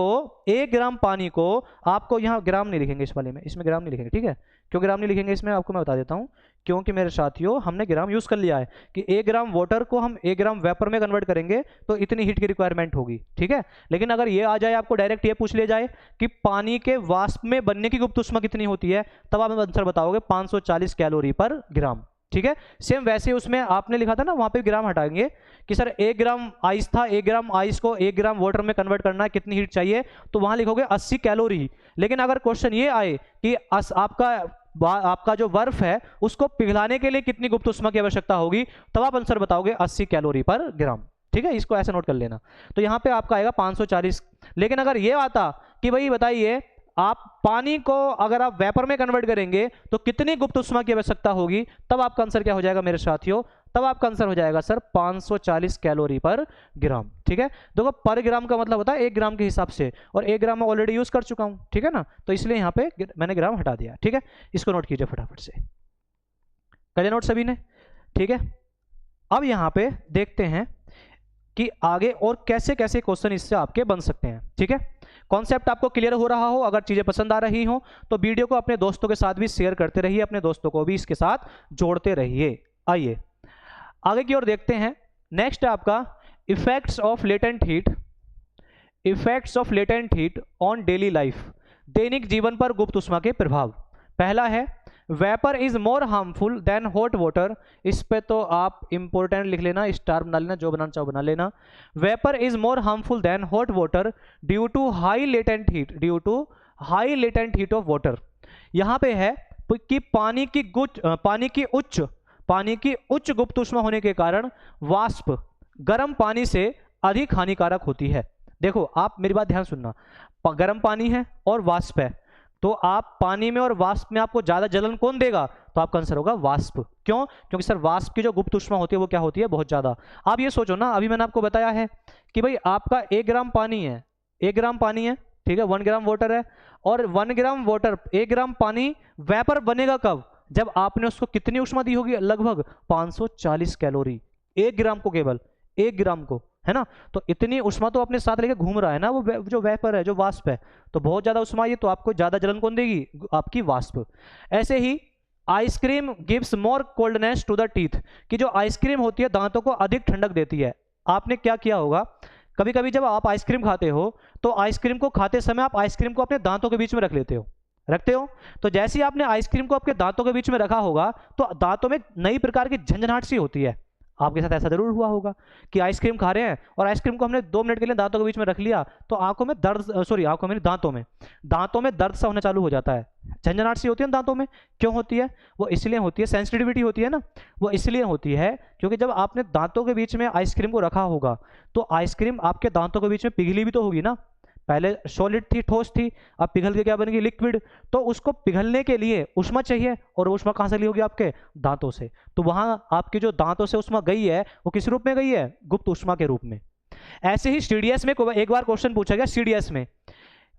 को आपको, यहाँ ग्राम नहीं लिखेंगे इस वाले में, इसमें ग्राम नहीं लिखेंगे, ठीक है। क्यों ग्राम नहीं लिखेंगे इसमें? आपको मैं बता देता हूँ, क्योंकि मेरे साथियों हमने ग्राम यूज कर लिया है कि 1 ग्राम वाटर को हम 1 ग्राम वेपर में कन्वर्ट करेंगे तो इतनी हीट की रिक्वायरमेंट होगी, ठीक है। लेकिन अगर ये आ जाए, आपको डायरेक्ट ये पूछ लिया जाए कि पानी के वाष्प में बनने की गुप्त ऊष्मा कितनी होती है, तब आप आंसर बताओगे 540 कैलोरी पर ग्राम, ठीक है। सेम वैसे उसमें आपने लिखा था ना, वहां पे ग्राम हटाएंगे कि सर 1 ग्राम आइस था, 1 ग्राम आइस को 1 ग्राम वाटर में कन्वर्ट करना है, कितनी हीट चाहिए? तो वहां लिखोगे 80 कैलोरी। लेकिन अगर क्वेश्चन ये आए कि आपका जो बर्फ है उसको पिघलाने के लिए कितनी गुप्त ऊष्मा की आवश्यकता होगी, तब आप आंसर बताओगे 80 कैलोरी पर ग्राम, ठीक है। इसको ऐसे नोट कर लेना। तो यहां पे आपका आएगा 540। लेकिन अगर ये आता कि भाई बताइए, आप पानी को अगर आप वेपर में कन्वर्ट करेंगे तो कितनी गुप्त ऊष्मा की आवश्यकता होगी, तब आपका आंसर क्या हो जाएगा मेरे साथियों? तब आपका आंसर हो जाएगा सर 540 कैलोरी पर ग्राम, ठीक है। देखो पर ग्राम का मतलब होता है 1 ग्राम के हिसाब से, और 1 ग्राम में ऑलरेडी यूज कर चुका हूं, ठीक है ना, तो इसलिए यहां पे मैंने ग्राम हटा दिया, ठीक है। इसको नोट कीजिए फटाफट से, कर लिया नोट सभी ने, ठीक है। अब यहां पे देखते हैं कि आगे और कैसे कैसे क्वेश्चन इससे आपके बन सकते हैं, ठीक है। कॉन्सेप्ट आपको क्लियर हो रहा हो, अगर चीजें पसंद आ रही हो तो वीडियो को अपने दोस्तों के साथ भी शेयर करते रहिए, अपने दोस्तों को भी इसके साथ जोड़ते रहिए। आइए आगे की ओर देखते हैं। नेक्स्ट है आपका effects of latent heat on daily life, दैनिक जीवन पर गुप्त ऊष्मा के प्रभाव। पहला है vapour is more harmful than hot water. इस पे तो आप इंपॉर्टेंट लिख लेना, स्टार बना लेना, जो बनाना चाहो बना लेना। Vapour is more harmful than hot water due to high latent heat of water. यहां पे है कि पानी की उच्च गुप्त ऊष्मा होने के कारण वाष्प गर्म पानी से अधिक हानिकारक होती है। देखो आप मेरी बात ध्यान सुनना, गर्म पानी है और वाष्प है, तो आप पानी में और वाष्प में आपको ज्यादा जलन कौन देगा? तो आपका आंसर होगा वाष्प। क्यों? क्योंकि सर वाष्प की जो गुप्त ऊष्मा होती है वो क्या होती है? बहुत ज्यादा। आप ये सोचो ना, अभी मैंने आपको बताया है कि भाई आपका 1 ग्राम पानी है, 1 ग्राम पानी है, ठीक है, 1 ग्राम वाटर है, और 1 ग्राम वाटर 1 ग्राम पानी वेपर बनेगा कब? जब आपने उसको कितनी ऊष्मा दी होगी? लगभग 540 कैलोरी 1 ग्राम को, केवल 1 ग्राम को, है ना। तो इतनी ऊष्मा तो अपने साथ लेके घूम रहा है ना वो जो वेपर है, जो वाष्प है, तो बहुत ज्यादा ऊष्मा ये, तो आपको ज्यादा जलन कौन देगी? आपकी वाष्प। ऐसे ही ice cream gives more coldness to the teeth, कि जो आइसक्रीम होती है दांतों को अधिक ठंडक देती है। आपने क्या किया होगा, कभी कभी जब आप आइसक्रीम खाते हो तो आइसक्रीम को खाते समय आप आइसक्रीम को अपने दांतों के बीच में रखते हो। तो जैसे ही आपने आइसक्रीम को आपके दांतों के बीच में रखा होगा तो दांतों में नई प्रकार की झंझनाहट सी होती है, आपके साथ ऐसा जरूर हुआ होगा कि आइसक्रीम खा रहे हैं और आइसक्रीम को हमने 2 मिनट के लिए दांतों के बीच में रख लिया तो आंखों में दर्द, आंखों में दांतों में दर्द सा होना चालू हो जाता है, झंझनाहट सी होती है ना दांतों में। क्यों होती है? वो इसलिए होती है, सेंसिटिविटी होती है ना, वो इसलिए होती है क्योंकि जब आपने दांतों के बीच में आइसक्रीम को रखा होगा तो आइसक्रीम आपके दांतों के बीच में पिघली भी तो होगी ना। पहले सॉलिड थी, ठोस थी, अब पिघल के क्या बन गई? लिक्विड। तो उसको पिघलने के लिए उष्मा चाहिए और उष्मा कहाँ से ली होगी? आपके दांतों से। तो वहां आपके जो दांतों से उष्मा गई है वो किस रूप में गई है? गुप्त उष्मा के रूप में। ऐसे ही सीडीएस में एक बार क्वेश्चन पूछा गया, सीडीएस में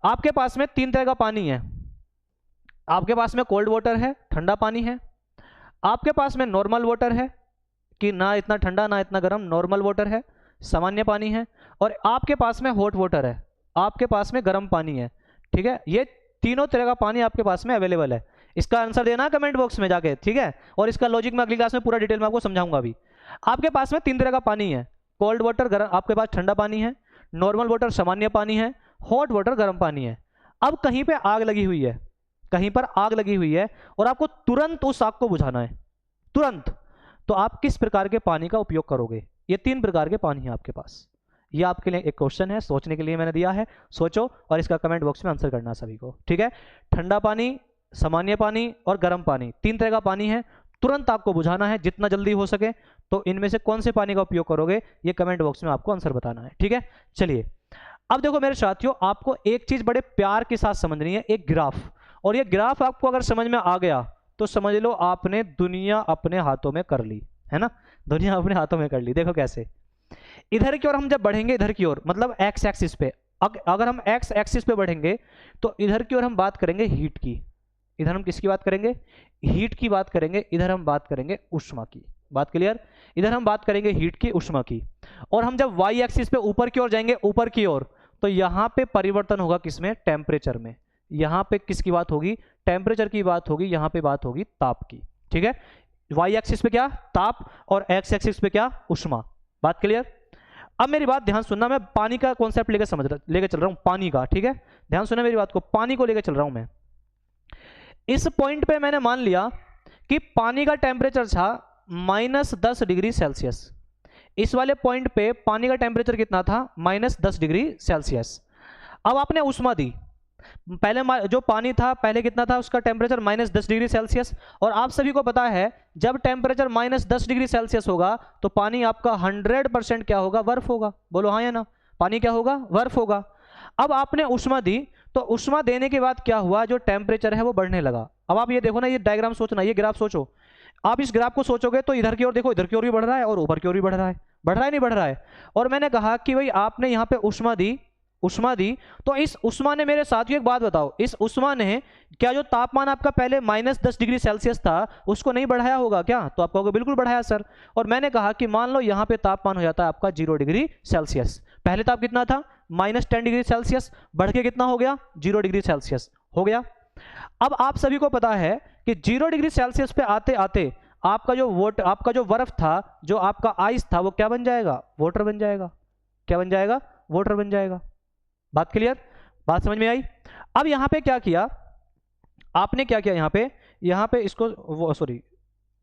आपके पास में 3 तरह का पानी है। आपके पास में कोल्ड वाटर है, ठंडा पानी है। आपके पास में नॉर्मल वाटर है कि ना इतना ठंडा ना इतना गर्म, नॉर्मल वाटर है, सामान्य पानी है। और आपके पास में हॉट वाटर है, आपके पास में गर्म पानी है। ठीक है, ये तीनों तरह का पानी आपके पास में अवेलेबल है। इसका आंसर देना कमेंट बॉक्स में जाके, ठीक है। और इसका लॉजिक मैं अगली क्लास में पूरा डिटेल में आपको समझाऊंगा अभी। आपके पास में 3 तरह का पानी है, कोल्ड वाटर गर्म, आपके पास ठंडा पानी है, नॉर्मल वाटर सामान्य पानी है, हॉट वाटर गर्म पानी है। अब कहीं पे आग लगी हुई है, कहीं पर आग लगी हुई है और आपको तुरंत उस आग को बुझाना है, तुरंत। तो आप किस प्रकार के पानी का उपयोग करोगे? ये 3 प्रकार के पानी है आपके पास। ये आपके लिए एक क्वेश्चन है, सोचने के लिए मैंने दिया है, सोचो और इसका कमेंट बॉक्स में आंसर करना सभी को, ठीक है। ठंडा पानी, सामान्य पानी और गर्म पानी, 3 तरह का पानी है, तुरंत आपको बुझाना है जितना जल्दी हो सके। तो इनमें से कौन से पानी का उपयोग करोगे ये कमेंट बॉक्स में आपको आंसर बताना है, ठीक है। चलिए अब देखो मेरे साथियों, आपको एक चीज बड़े प्यार के साथ समझनी है, एक ग्राफ। और ये ग्राफ आपको अगर समझ में आ गया तो समझ लो आपने दुनिया अपने हाथों में कर ली, है ना। दुनिया अपने हाथों में कर ली। देखो कैसे, इधर की ओर हम जब बढ़ेंगे, इधर की ओर मतलब एक्स एक्सिस पे, अगर हम एक्स एक्सिस पे बढ़ेंगे तो इधर की ओर हम बात करेंगे हीट की। इधर हम किसकी बात करेंगे? हीट की बात करेंगे। इधर हम बात करेंगे उष्मा की। बात क्लियर? इधर हम बात करेंगे हीट की, उष्मा की। और हम जब वाई एक्सिस पे ऊपर की ओर जाएंगे, ऊपर की ओर, तो यहां पे परिवर्तन होगा किसमें? टेम्परेचर में। यहां पे किसकी बात होगी? टेम्परेचर की बात होगी। यहां पे बात होगी ताप की, ठीक है। वाई एक्सिस पे क्या? ताप। और एक्स एक्सिस पे क्या? उष्मा। बात क्लियर? अब मेरी बात ध्यान सुनना, मैं पानी का कॉन्सेप्ट लेके चल रहा हूं, पानी का, ठीक है। ध्यान सुनना मेरी बात को, पानी को लेकर चल रहा हूं मैं। इस पॉइंट पे मैंने मान लिया कि पानी का टेम्परेचर था -10 डिग्री सेल्सियस। इस वाले पॉइंट पे पानी का टेम्परेचर कितना था? -10 डिग्री सेल्सियस। अब आपने उष्मा दी, पहले जो पानी था पहले कितना था उसका टेम्परेचर? -10 degree Celsius. और आप सभी को पता है जब टेम्परेचर -10 डिग्री सेल्सियस होगा तो पानी आपका 100% क्या होगा? बर्फ होगा। बोलो हाँ या ना? पानी क्या होगा? बर्फ होगा। अब आपने उष्मा दी, तो उष्मा देने के बाद क्या हुआ? जो टेम्परेचर है वो बढ़ने लगा। अब आप ये देखो ना, ये डायग्राम सोचना, ये ग्राफ सोचो। आप इस ग्राफ को सोचोगे तो इधर की ओर देखो, इधर की ओर भी बढ़ रहा है और ऊपर की ओर भी बढ़ रहा है। बढ़ रहा है नहीं बढ़ रहा है? और मैंने कहा कि भाई आपने यहाँ पे उष्मा दी, तो इस उष्मा ने, मेरे साथियों एक बात बताओ, इस उष्मा ने क्या जो तापमान आपका पहले -10 डिग्री सेल्सियस था उसको नहीं बढ़ाया होगा क्या? तो आप कहोगे बिल्कुल बढ़ाया सर। और मैंने कहा कि मान लो यहाँ पे तापमान हो जाता है आपका 0 डिग्री सेल्सियस। पहले ताप कितना था? -10 डिग्री सेल्सियस, बढ़ के कितना हो गया? 0 डिग्री सेल्सियस हो गया। अब आप सभी को पता है कि 0 डिग्री सेल्सियस पे आते आते आपका जो बर्फ था, जो आपका आइस था, वो क्या बन जाएगा? वाटर बन जाएगा। क्या बन जाएगा? वाटर बन जाएगा। बात क्लियर? बात समझ में आई? अब यहां पे क्या किया आपने? क्या किया यहाँ पे इसको सॉरी,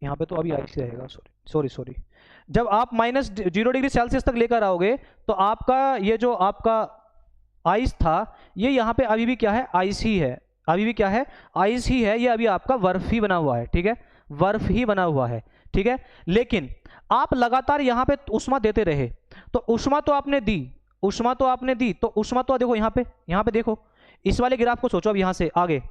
यहाँ पे तो अभी आइस रहेगा, सॉरी। जब आप -0 डिग्री सेल्सियस तक लेकर आओगे तो आपका ये जो आपका आइस था ये यहाँ पे अभी भी क्या है? आइस ही है। अभी भी क्या है? आइस ही है। ये अभी आपका बर्फ ही बना हुआ है, ठीक है, बर्फ ही बना हुआ है, ठीक है। लेकिन आप लगातार यहाँ पे उष्मा देते रहे, तो उष्मा तो आपने दी, तो उष्मा तो देखो यहाँ पे देखो, इस वाले ग्राफ को सोचो। अब यहाँ से आगे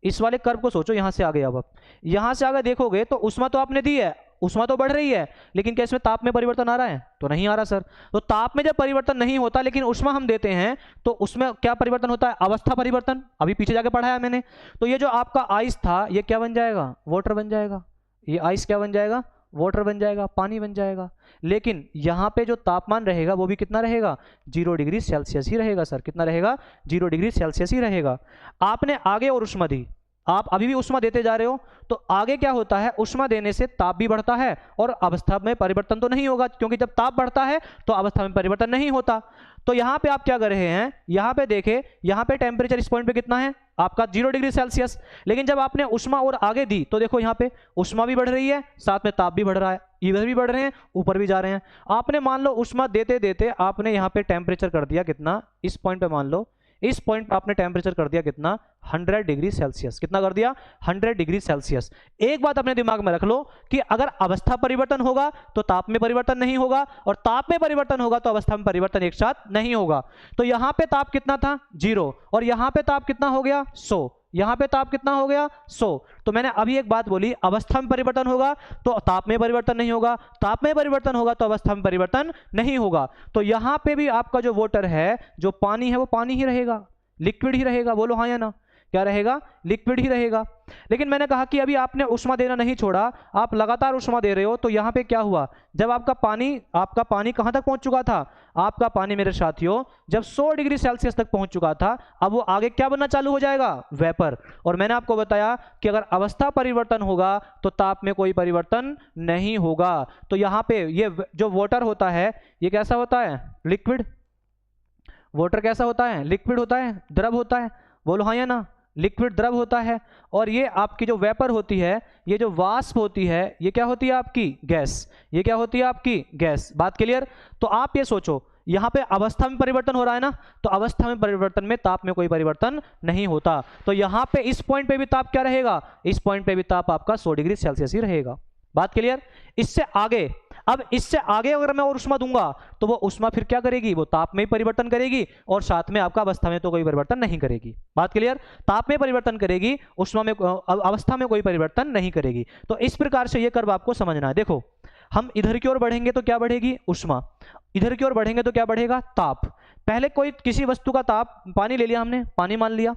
इस वाले कर्व को सोचो, यहाँ से आगे। अब यहाँ से आगे देखोगे तो उष्मा तो आपने दी है, उष्मा तो बढ़ रही है, लेकिन क्या इसमें ताप में परिवर्तन आ रहा है? तो नहीं आ रहा सर। तो ताप में जब परिवर्तन नहीं होता लेकिन उष्मा हम देते हैं तो उसमें क्या परिवर्तन होता है? अवस्था परिवर्तन। अभी पीछे जाके पढ़ाया मैंने। तो ये जो आपका आइस था ये क्या बन जाएगा? वाटर बन जाएगा। ये आइस क्या बन जाएगा? वाटर बन जाएगा, पानी बन जाएगा। लेकिन यहाँ पे जो तापमान रहेगा वो भी कितना रहेगा? 0 डिग्री सेल्सियस ही रहेगा सर। कितना रहेगा? 0 डिग्री सेल्सियस ही रहेगा। आपने आगे और उष्मा दी, आप अभी भी उष्मा देते जा रहे हो, तो आगे क्या होता है, उष्मा देने से ताप भी बढ़ता है और अवस्था में परिवर्तन तो नहीं होगा, क्योंकि जब ताप बढ़ता है तो अवस्था में परिवर्तन नहीं होता। तो यहाँ पे आप क्या कर रहे हैं, यहाँ पे देखें, यहाँ पे टेम्परेचर इस पॉइंट पे कितना है आपका 0 डिग्री सेल्सियस, लेकिन जब आपने उष्मा और आगे दी तो देखो यहाँ पे उष्मा भी बढ़ रही है, साथ में ताप भी बढ़ रहा है, इधर भी बढ़ रहे हैं, ऊपर भी जा रहे हैं। आपने मान लो उष्मा देते देते आपने यहाँ पे टेम्परेचर कर दिया कितना, इस पॉइंट पे मान लो, इस पॉइंट पे आपने टेम्परेचर कर दिया कितना, 100 डिग्री सेल्सियस। कितना कर दिया, 100 डिग्री सेल्सियस। एक बात अपने दिमाग में रख लो कि अगर अवस्था परिवर्तन होगा तो ताप में परिवर्तन नहीं होगा, और ताप में परिवर्तन होगा तो अवस्था में परिवर्तन एक साथ नहीं होगा। तो यहां पे ताप कितना था, 0, और यहां पे ताप कितना हो गया, 100। यहां पे ताप कितना हो गया, 100। तो मैंने अभी एक बात बोली, अवस्था में परिवर्तन होगा तो ताप में परिवर्तन नहीं होगा, ताप में परिवर्तन होगा तो अवस्था में परिवर्तन नहीं होगा। तो यहां पे भी आपका जो वाटर है, जो पानी है, वो पानी ही रहेगा, लिक्विड ही रहेगा। बोलो हाँ या ना, क्या रहेगा, लिक्विड ही रहेगा। लेकिन मैंने कहा कि अभी आपने उष्मा देना नहीं छोड़ा, आप लगातार उष्मा दे रहे हो। तो यहाँ पे क्या हुआ, जब आपका पानी कहाँ तक पहुँच चुका था, आपका पानी मेरे साथियों जब 100 डिग्री सेल्सियस तक पहुँच चुका था, अब वो आगे क्या बनना चालू हो जाएगा, वेपर। और मैंने आपको बताया कि अगर अवस्था परिवर्तन होगा तो ताप में कोई परिवर्तन नहीं होगा। तो यहाँ पे ये जो वाटर होता है ये कैसा होता है, लिक्विड। वाटर कैसा होता है, लिक्विड होता है, द्रव होता है। बोलो हाँ या ना, लिक्विड द्रव होता है। और ये आपकी जो वेपर होती है, ये जो वाष्प होती है, ये क्या होती है आपकी, गैस। ये क्या होती है आपकी, गैस। बात क्लियर। तो आप ये सोचो, यहाँ पे अवस्था में परिवर्तन हो रहा है ना, तो अवस्था में परिवर्तन में ताप में कोई परिवर्तन नहीं होता। तो यहाँ पे इस पॉइंट पे भी ताप क्या रहेगा, इस पॉइंट पे भी ताप आपका 100 डिग्री सेल्सियस ही रहेगा। बात क्लियर। इससे आगे, अब इससे आगे अगर मैं और उष्मा दूंगा तो वो उष्मा फिर क्या करेगी, वो ताप में ही परिवर्तन करेगी, और साथ में आपका अवस्था में तो कोई परिवर्तन नहीं करेगी। बात क्लियर। ताप में परिवर्तन करेगी, उष्मा में, अवस्था में कोई परिवर्तन नहीं करेगी। तो इस प्रकार से ये कर्व आपको समझना है। देखो, हम इधर की ओर बढ़ेंगे तो क्या बढ़ेगी, उष्मा। इधर की ओर बढ़ेंगे तो क्या बढ़ेगा, ताप। पहले कोई किसी वस्तु का ताप, पानी ले लिया हमने, पानी मान लिया,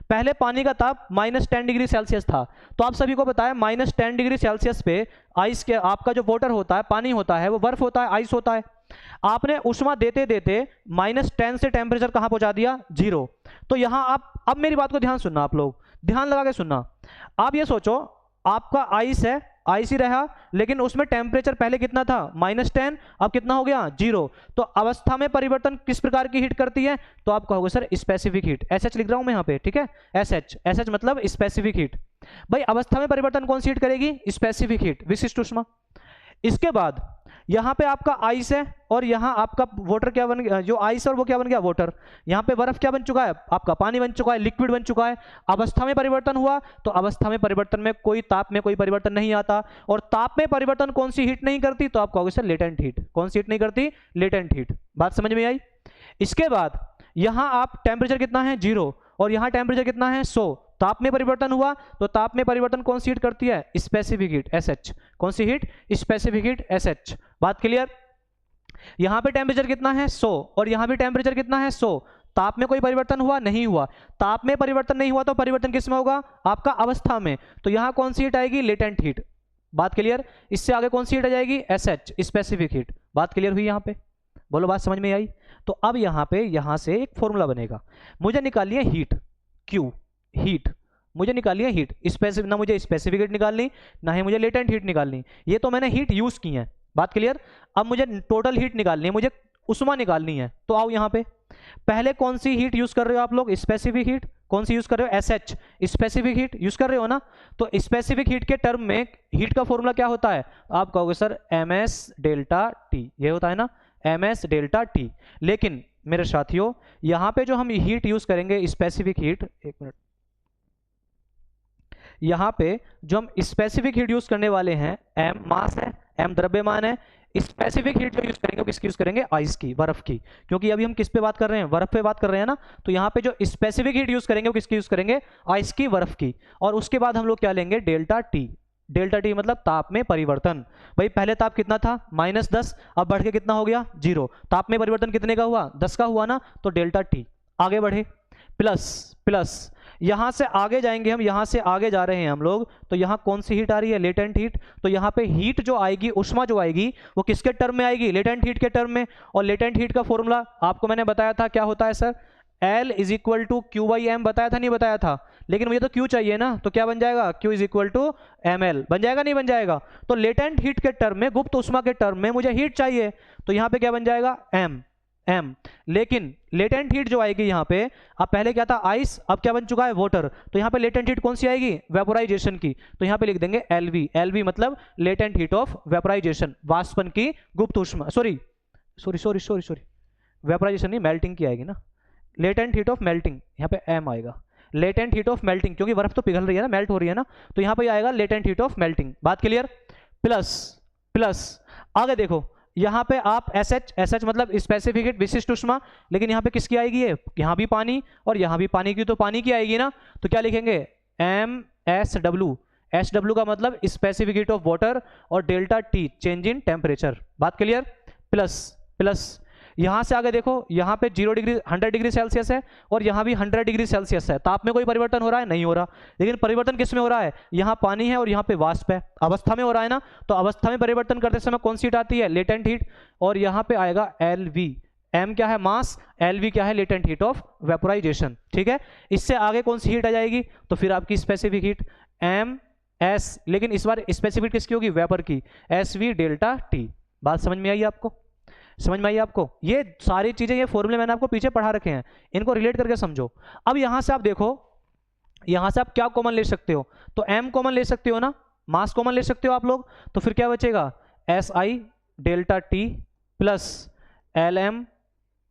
पहले पानी का ताप -10 डिग्री सेल्सियस था। तो आप सभी को बताया -10 डिग्री सेल्सियस पे आइस के, आपका जो वाटर होता है, पानी होता है, वो बर्फ होता है, आइस होता है। आपने उष्मा देते देते -10 से टेम्परेचर कहां पहुंचा दिया, 0। तो यहां आप, अब मेरी बात को ध्यान सुनना, आप लोग ध्यान लगा के सुनना। आप ये सोचो, आपका आइस है, आइस ही रहा, लेकिन उसमें टेम्परेचर पहले कितना था, -10, अब कितना हो गया, 0। तो अवस्था में परिवर्तन किस प्रकार की हीट करती है, तो आप कहोगे सर स्पेसिफिक हीट। SH लिख रहा हूं मैं यहाँ पे, ठीक है, SH मतलब स्पेसिफिक हीट। भाई अवस्था में परिवर्तन कौन सी हीट करेगी, स्पेसिफिक हीट, विशिष्ट उष्मा। इसके बाद यहाँ पे आपका आइस है और यहाँ आपका वाटर क्या बन गया, जो आइस और वो क्या बन गया, वाटर। यहाँ पे बर्फ क्या बन चुका है, आपका पानी बन चुका है, लिक्विड बन चुका है। अवस्था में परिवर्तन हुआ तो अवस्था में परिवर्तन में कोई, ताप में कोई परिवर्तन नहीं आता। और ताप में परिवर्तन कौन सी हीट नहीं करती, तो आप कहोगे सर लेटेंट हीट। कौन सी हीट नहीं करती, लेटेंट हीट। बात समझ में आई। इसके बाद यहाँ आप टेम्परेचर कितना है, 0, और यहाँ टेम्परेचर कितना है, 100। ताप में परिवर्तन हुआ तो ताप में परिवर्तन कौन सी हीट करती है, स्पेसिफिक हीट, SH। कौन सी हीट, स्पेसिफिक हीट, SH। बात क्लियर। यहां पे टेम्परेचर कितना है, 100, और यहां भी टेम्परेचर कितना है, 100। ताप में कोई परिवर्तन हुआ, नहीं हुआ। ताप में परिवर्तन नहीं हुआ तो परिवर्तन किस में होगा, आपका अवस्था में। तो यहां कौन सी हीट आएगी, लेटेंट हीट। बात क्लियर। इससे आगे कौन सी हीट आ जाएगी, SH, स्पेसिफिक हीट। बात क्लियर हुई। यहां पे बोलो, बात समझ में आई। तो अब यहां पे, यहां से एक फॉर्मूला बनेगा, मुझे निकालनी है हीट, Q, हीट मुझे निकालनी है हीट। स्पेसिफिक, ना मुझे स्पेसिफिक हीट निकालनी, ना ही मुझे लेटेंट हीट निकालनी। ये तो मैंने हीट यूज की है। बात क्लियर। अब मुझे टोटल हीट निकालनी है, मुझे उष्मा निकालनी है। तो आओ यहाँ पे, पहले कौन सी हीट यूज कर रहे हो आप लोग, स्पेसिफिक हीट। कौन सी यूज कर रहे हो, SH, स्पेसिफिक हीट यूज कर रहे हो ना। तो स्पेसिफिक हीट के टर्म में हीट का फॉर्मूला क्या होता है, आप कहोगे सर MS डेल्टा T। ये होता है ना, MS डेल्टा T। लेकिन मेरे साथियों, यहाँ पे जो हम हीट यूज करेंगे, स्पेसिफिक हीट, एक मिनट, यहाँ पे जो हम स्पेसिफिक हीट यूज करने वाले हैं, M मास है, M द्रव्यमान है। स्पेसिफिक हीट जो यूज करेंगे वो किसकी यूज करेंगे, आइस की, बर्फ की। क्योंकि अभी हम किस पे बात कर रहे हैं, बर्फ पे बात कर रहे हैं ना। तो यहाँ पे जो स्पेसिफिक हीट यूज करेंगे वो किसकी यूज करेंगे, आइस की, बर्फ की। और उसके बाद हम लोग क्या लेंगे, डेल्टा T। डेल्टा T मतलब ताप में परिवर्तन। भाई पहले ताप कितना था, -10, अब बढ़ के कितना हो गया, 0। ताप में परिवर्तन कितने का हुआ, 10 का हुआ ना। तो डेल्टा T। आगे बढ़े, प्लस यहां से आगे जाएंगे हम, यहां से आगे जा रहे हैं हम लोग। तो यहां कौन सी हीट आ रही है, लेटेंट हीट। तो यहां पे हीट जो आएगी, उष्मा जो आएगी, वो किसके टर्म में आएगी, लेटेंट हीट के टर्म में। और लेटेंट हीट का फॉर्मूला आपको मैंने बताया था, क्या होता है sir, L is equal to Q by M बताया था नहीं बताया था, लेकिन मुझे तो Q चाहिए ना, तो क्या बन जाएगा Q is equal to ml, बन जाएगा नहीं बन जाएगा। तो लेटेंट हीट के टर्म में, गुप्त ऊष्मा के टर्म में मुझे हीट चाहिए, तो यहाँ पे क्या बन जाएगा m। लेकिन लेटेंट हीट जो आएगी यहाँ पे, अब पहले क्या था आइस, अब क्या बन चुका है वाटर, तो यहाँ पे लेटेंट हीट कौन सी आएगी, वेपोराइजेशन की, तो यहाँ पे लिख देंगे LV मतलब लेटेंट हीट ऑफ वेपोराइजेशन, वाष्पन की गुप्त ऊष्मा, सॉरी वेपोराइजेशन नहीं, मेल्टिंग की आएगी ना, लेटेंट हीट ऑफ मेल्टिंग, यहाँ पे m आएगा, लेटेंट हीट ऑफ मेल्टिंग, क्योंकि बर्फ तो पिघल रही है ना, मेल्ट हो रही है ना, तो यहाँ पे आएगा लेटेंट हीट ऑफ मेल्टिंग। बात क्लियर। प्लस आगे देखो, यहाँ पे आप SH मतलब स्पेसिफिक हीट विशिष्ट ऊष्मा, लेकिन यहाँ पे किसकी आएगी है, यहाँ भी पानी और यहाँ भी पानी की, तो पानी की आएगी ना, तो क्या लिखेंगे MSW का मतलब स्पेसिफिक हीट ऑफ वाटर, और delta T change in temperature. बात क्लियर। प्लस यहाँ से आगे देखो, यहाँ पे 100 डिग्री सेल्सियस है और यहाँ भी 100 डिग्री सेल्सियस है, ताप में कोई परिवर्तन हो रहा है, नहीं हो रहा, लेकिन परिवर्तन किस में हो रहा है, यहाँ पानी है और यहाँ पे वाष्प है, अवस्था में हो रहा है ना, तो अवस्था में परिवर्तन करते समय कौन सी हीट आती है, लेटेंट हीट, और यहाँ पे आएगा LV, M क्या है मास, LV क्या है लेटेंट हीट ऑफ वेपोराइजेशन। ठीक है, इससे आगे कौन सी हीट आ जाएगी, तो फिर आपकी स्पेसिफिक हीट MS, लेकिन इस बार स्पेसिफिक किसकी होगी, वेपर की, SV डेल्टा T। बात समझ में आई आपको, समझ में आई आपको, ये सारी चीजें, ये फॉर्मूले मैंने आपको पीछे पढ़ा रखे हैं, इनको रिलेट करके समझो। अब यहां से आप देखो, यहां से आप क्या कॉमन ले सकते हो, तो M कॉमन ले सकते हो ना, मास कॉमन ले सकते हो आप लोग, तो फिर क्या बचेगा, SI delta T plus LM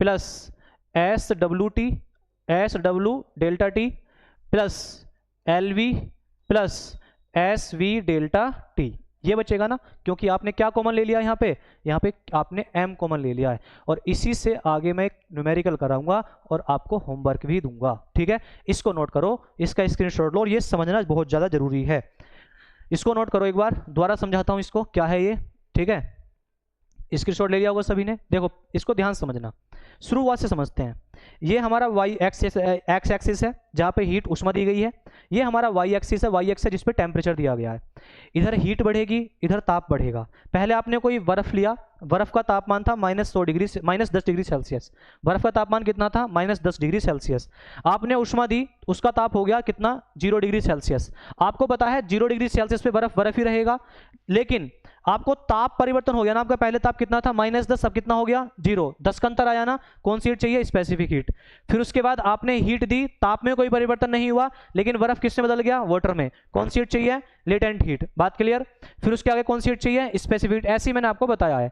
plus SW delta T plus LV plus SV delta T, ये बचेगा ना, क्योंकि आपने क्या कॉमन ले लिया यहाँ पे आपने M कॉमन ले लिया है, और इसी से आगे मैं एक न्यूमेरिकल कराऊंगा और आपको होमवर्क भी दूंगा। ठीक है, इसको नोट करो, इसका स्क्रीनशॉट लो, और ये समझना बहुत ज़्यादा जरूरी है, इसको नोट करो, एक बार दोबारा समझाता हूँ इसको क्या है ये। ठीक है, स्क्रीनशॉट ले लिया होगा सभी ने, देखो इसको ध्यान समझना, शुरुआत से समझते हैं। ये हमारा एक्स एक्सिस है जहाँ पे हीट ऊष्मा दी गई है, ये हमारा वाई एक्सिस है, वाई एक्सिस जिस पे टेम्परेचर दिया गया है, इधर हीट बढ़ेगी इधर ताप बढ़ेगा। पहले आपने कोई बर्फ लिया, बर्फ का तापमान था -10 डिग्री सेल्सियस, बर्फ का तापमान कितना था -10 डिग्री सेल्सियस, आपने ऊष्मा दी, उसका ताप हो गया कितना 0 डिग्री सेल्सियस। आपको पता है 0 डिग्री सेल्सियस पे बर्फ ही रहेगा, लेकिन आपको ताप परिवर्तन हो गया ना, आपका पहले ताप कितना था -10, अब कितना हो गया 0, 10 का अंतर आया ना, कौन सी हीट चाहिए, स्पेसिफिक हीट। फिर उसके बाद आपने हीट दी, ताप में कोई परिवर्तन नहीं हुआ, लेकिन बर्फ किससे बदल गया, वाटर में, कौन सी हीट चाहिए, लेटेंट हीट। बात क्लियर। फिर उसके आगे कौन सी हीट चाहिए, स्पेसिफिक हीट। ऐसे ही मैंने आपको बताया है।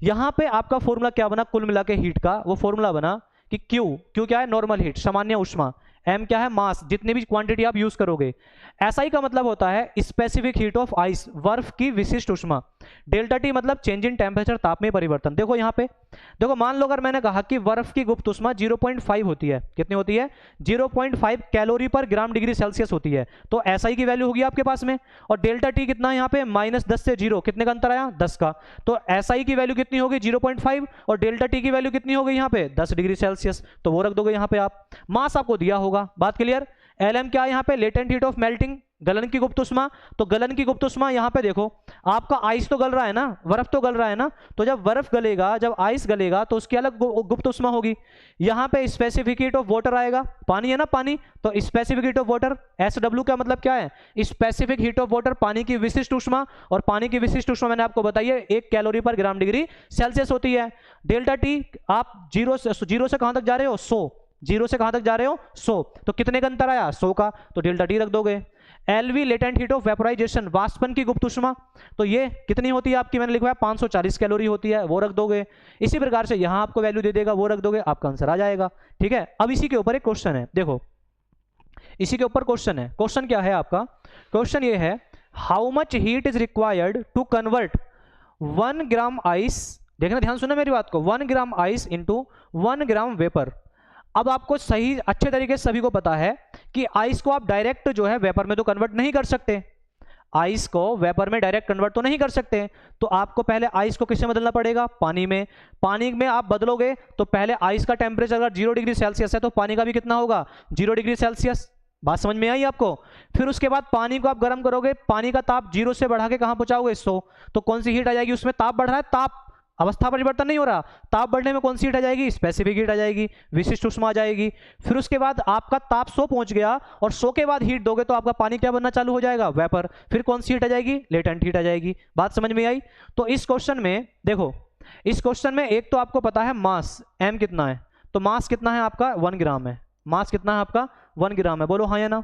यहां पे आपका फॉर्मूला क्या बना, कुल मिला के हीट का वो फॉर्मूला बना कि Q क्या है, नॉर्मल हीट, सामान्य ऊष्मा, M क्या है, मास, जितनी भी क्वांटिटी आप यूज करोगे। SI का मतलब होता है स्पेसिफिक हीट ऑफ आइस, बर्फ की विशिष्ट ऊष्मा। डेल्टा T मतलब चेंज इन टेम्परेचर, ताप में परिवर्तन। देखो यहाँ पे देखो, मान लो अगर मैंने कहा कि बर्फ की गुप्त ऊष्मा 0.5 होती है, कितनी होती है 0.5 कैलोरी पर ग्राम डिग्री सेल्सियस होती है, तो SI की वैल्यू होगी आपके पास में, और डेल्टा T कितना है यहाँ पे -10 से 0, कितने का अंतर आया 10 का, तो SI की वैल्यू कितनी होगी 0.5 और डेल्टा T की वैल्यू कितनी होगी यहाँ पे 10 डिग्री सेल्सियस, तो वो रख दोगे यहाँ पे आप। मास आपको दिया होगा, बात क्लियर। LM क्या है यहाँ पे, लेटेंट हीट ऑफ मेल्टिंग, गलन की गुप्त ऊष्मा। तो गलन की गुप्त ऊष्मा यहाँ पे देखो, आपका आइस तो गल रहा है ना, बर्फ तो गल रहा है ना, तो जब बर्फ गलेगा, जब आइस गलेगा तो उसकी अलग गुप्त ऊष्मा होगी। यहाँ पे स्पेसिफिक हीट ऑफ वाटर आएगा, पानी है ना पानी, तो specific heat of water, SW का मतलब क्या है, स्पेसिफिक हीट ऑफ वाटर, पानी की विशिष्ट ऊष्मा, और पानी की विशिष्ट ऊष्मा मैंने आपको बताई है 1 कैलोरी पर ग्राम डिग्री सेल्सियस होती है। डेल्टा T आप जीरो से कहां तक जा रहे हो 100, 0 से कहां तक जा रहे हो 100, तो कितने का अंतर आया 100 का, तो डेल्टा T रख दोगे। LV latent heat of vaporisation, वाष्पन की गुप्त ऊष्मा, तो ये कितनी होती है आपकी, मैंने लिखा है 540 कैलोरी होती है, वो रख दोगे। इसी प्रकार से यहां आपको वैल्यू दे देगा, वो रख दोगे, आपका आंसर आ जाएगा। ठीक है, अब इसी के ऊपर एक क्वेश्चन है, देखो इसी के ऊपर क्वेश्चन है। क्वेश्चन क्या है आपका, क्वेश्चन ये है, how much heat is required to convert 1 gram ice, देखना ध्यान सुना मेरी बात को, 1 gram ice into 1 gram vapour. अब आपको सही अच्छे तरीके से सभी को पता है कि आइस को आप डायरेक्ट जो है वेपर में तो कन्वर्ट नहीं कर सकते, आइस को वेपर में डायरेक्ट कन्वर्ट तो नहीं कर सकते, तो आपको पहले आइस को किससे बदलना पड़ेगा, पानी में। पानी में आप बदलोगे तो पहले आइस का टेम्परेचर अगर 0 डिग्री सेल्सियस है तो पानी का भी कितना होगा 0 डिग्री सेल्सियस। बात समझ में आई आपको। फिर उसके बाद पानी को आप गर्म करोगे, पानी का ताप 0 से बढ़ा के कहां पहुंचाओगे 100, तो कौन सी हीट आ जाएगी उसमें, ताप बढ़ रहा है, ताप अवस्था परिवर्तन नहीं हो रहा, ताप बढ़ने में कौन सी हीट आ जाएगी, स्पेसिफिक हीट आ जाएगी, विशिष्ट ऊष्मा आ जाएगी। फिर उसके बाद आपका ताप 100 पहुंच गया और 100 के बाद हीट दोगे तो आपका पानी क्या बनना चालू हो जाएगा, वेपर। फिर कौन सी हीट आ जाएगी, लेटेंट हीट आ जाएगी। बात समझ में आई। तो इस क्वेश्चन में देखो, इस क्वेश्चन में एक तो आपको पता है मास m कितना है, तो मास कितना है आपका 1 ग्राम है। मास कितना है आपका 1 ग्राम है, बोलो हाँ या ना।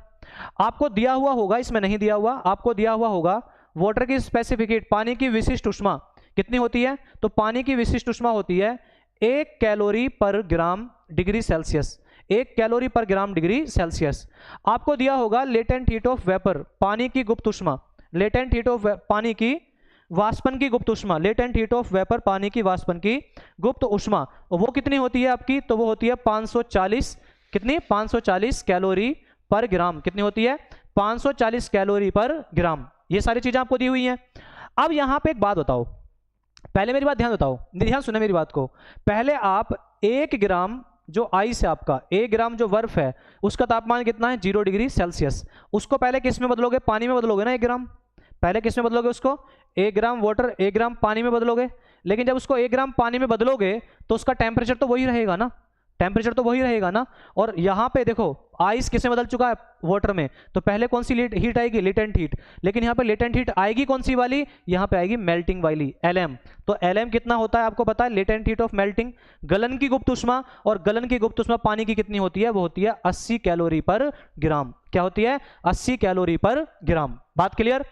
आपको दिया हुआ होगा, इसमें नहीं दिया हुआ, आपको दिया हुआ होगा वाटर की स्पेसिफिक हीट, पानी की विशिष्ट ऊष्मा कितनी होती है। तो पानी की विशिष्ट ऊष्मा होती है 1 कैलोरी पर ग्राम डिग्री सेल्सियस, 1 कैलोरी पर ग्राम डिग्री सेल्सियस। आपको दिया होगा लेटेंट हीट ऑफ वेपर, पानी की गुप्त ऊष्मा, लेटेंट हीट ऑफ पानी की वाष्पन की गुप्त ऊष्मा, लेटेंट हीट ऑफ वेपर पानी की वाष्पन की गुप्त ऊष्मा, वो कितनी होती है आपकी, तो वो होती है 540, कितनी 540 कैलोरी पर ग्राम, कितनी होती है 540 कैलोरी पर ग्राम। ये सारी चीजें आपको दी हुई हैं। अब यहां पे एक बात बताओ, पहले मेरी बात ध्यान बताओ, ध्यान सुने मेरी बात को। पहले आप 1 ग्राम जो आइस है आपका, 1 ग्राम जो बर्फ है उसका तापमान कितना है 0 डिग्री सेल्सियस, उसको पहले किस में बदलोगे, पानी में बदलोगे ना। 1 ग्राम पहले किस में बदलोगे उसको, 1 ग्राम वाटर 1 ग्राम पानी में बदलोगे। लेकिन जब उसको 1 ग्राम पानी में बदलोगे तो उसका टेम्परेचर तो वही रहेगा ना, टेम्परेचर तो वही रहेगा ना। और यहाँ पे देखो आइस किसमें बदल चुका है, वाटर में, तो पहले कौन सी हीट आएगी, लेटेंट हीट। लेकिन यहाँ पे लेटेंट हीट आएगी कौन सी वाली, यहाँ पे आएगी मेल्टिंग वाली, Lm। तो Lm कितना होता है आपको पता है, लेटेंट हीट ऑफ मेल्टिंग, गलन की गुप्त ऊष्मा। और गलन की गुप्त ऊष्मा पानी की कितनी होती है, वो होती है 80 कैलोरी पर ग्राम। क्या होती है, 80 कैलोरी पर ग्राम। बात क्लियर।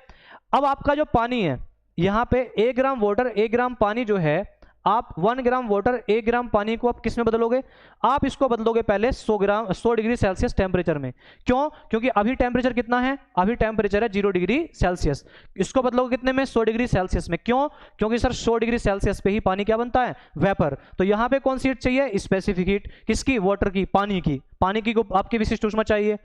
अब आपका जो पानी है, यहाँ पे 1 ग्राम वाटर 1 ग्राम पानी जो है, आप 1 ग्राम वाटर 1 ग्राम पानी को आप किस में बदलोगे, आप इसको बदलोगे पहले 100 डिग्री सेल्सियस टेम्परेचर में। क्यों, क्योंकि अभी टेम्परेचर कितना है, अभी टेम्परेचर है 0 डिग्री सेल्सियस। इसको बदलोगे कितने में, 100 डिग्री सेल्सियस में। क्यों, क्योंकि सर 100 डिग्री सेल्सियस पे ही पानी क्या बनता है, वेपर। तो यहाँ पे कौन सी हीट चाहिए, स्पेसिफिक हीट, किसकी, वाटर की, पानी की, पानी की आपकी विशिष्ट ऊष्मा चाहिए।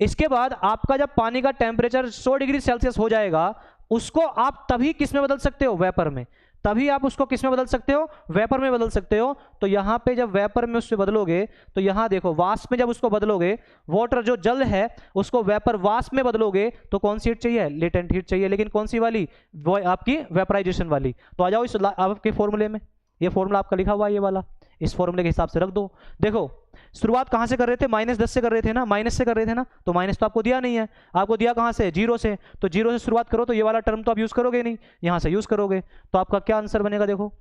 इसके बाद आपका जब पानी का टेम्परेचर 100 डिग्री सेल्सियस हो जाएगा, उसको आप तभी किस में बदल सकते हो, वेपर में। तभी आप उसको किस में बदल सकते हो, वेपर में बदल सकते हो। तो यहाँ पे जब वेपर में उससे बदलोगे तो यहाँ देखो वाष्प में जब उसको बदलोगे, वाटर जो जल है उसको वेपर वाष्प में बदलोगे तो कौन सी हीट चाहिए, लेटेंट हीट चाहिए। लेकिन कौन सी वाली, वो आपकी वेपराइजेशन वाली। तो आ जाओ इस आपके फॉर्मूले में, ये फॉर्मूला आपका लिखा हुआ है ये वाला, इस फॉर्मूले के हिसाब से रख दो। देखो शुरुआत कहां से कर रहे थे, -10 से कर रहे थे ना, माइनस से कर रहे थे ना। तो माइनस तो आपको दिया नहीं है, आपको दिया कहां से, 0 से। तो 0 से शुरुआत करो तो ये वाला टर्म तो आप यूज करोगे नहीं, यहां से यूज करोगे। तो आपका क्या आंसर बनेगा, देखो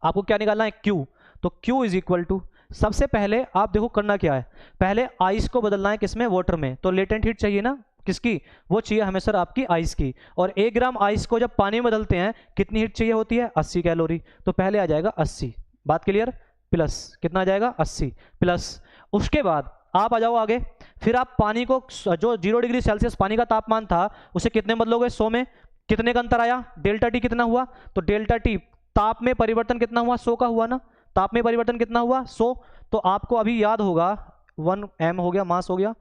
आपको क्या निकालना है, Q। तो Q इज इक्वल टू, सबसे पहले आप देखो करना क्या है, पहले आइस को बदलना है किसमें, वाटर में। तो लेटेंट हीट चाहिए ना, किसकी, वो चाहिए हमें सर आपकी आइस की। और 1 ग्राम आइस को जब पानी में बदलते हैं कितनी हीट चाहिए होती है, 80 कैलोरी। तो पहले आ जाएगा 80, बात क्लियर, प्लस कितना आ जाएगा 80 प्लस। उसके बाद आप आ जाओ आगे, फिर आप पानी को जो 0 डिग्री सेल्सियस पानी का तापमान था उसे कितने बदलोगे, 100 में। कितने का अंतर आया, डेल्टा टी कितना हुआ, तो डेल्टा टी ताप में परिवर्तन कितना हुआ, 100 का हुआ ना, ताप में परिवर्तन कितना हुआ 100। तो आपको अभी याद होगा 1 m हो गया, मास हो गया,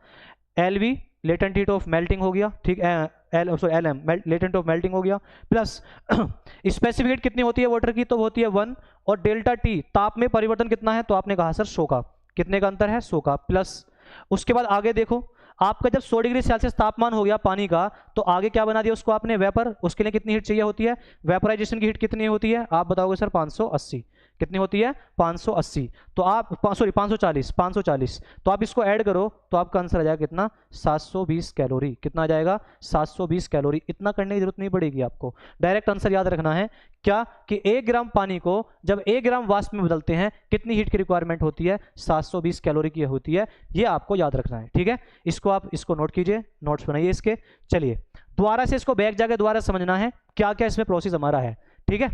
LV latent heat of melting हो गया, ठीक है, LM लेटेंट ऑफ मेल्टिंग हो गया, प्लस स्पेसिफिक हीट कितनी होती है वाटर की, तो होती है 1। और डेल्टा टी ताप में परिवर्तन कितना है, तो आपने कहा सर 100 का, कितने का अंतर है 100 का, प्लस उसके बाद आगे देखो आपका जब 100 डिग्री सेल्सियस तापमान हो गया पानी का, तो आगे क्या बना दिया उसको आपने, वेपर। उसके लिए कितनी हीट चाहिए होती है, वेपराइजेशन की हीट कितनी होती है, आप बताओगे सर 580। कितनी होती है 580। तो आप 540। तो आप इसको ऐड करो तो आपका आंसर आ जाएगा कितना, 720 कैलोरी। कितना आ जाएगा 720 कैलोरी। इतना करने की जरूरत नहीं पड़ेगी आपको, डायरेक्ट आंसर याद रखना है क्या, कि 1 ग्राम पानी को जब 1 ग्राम वाष्प में बदलते हैं कितनी हीट की रिक्वायरमेंट होती है, 720 कैलोरी की होती है। ये आपको याद रखना है, ठीक है। इसको आप इसको नोट कीजिए, नोट्स बनाइए इसके। चलिए दोबारा से इसको बैक जाके दोबारा समझना है क्या क्या इसमें प्रोसेस हमारा है, ठीक है।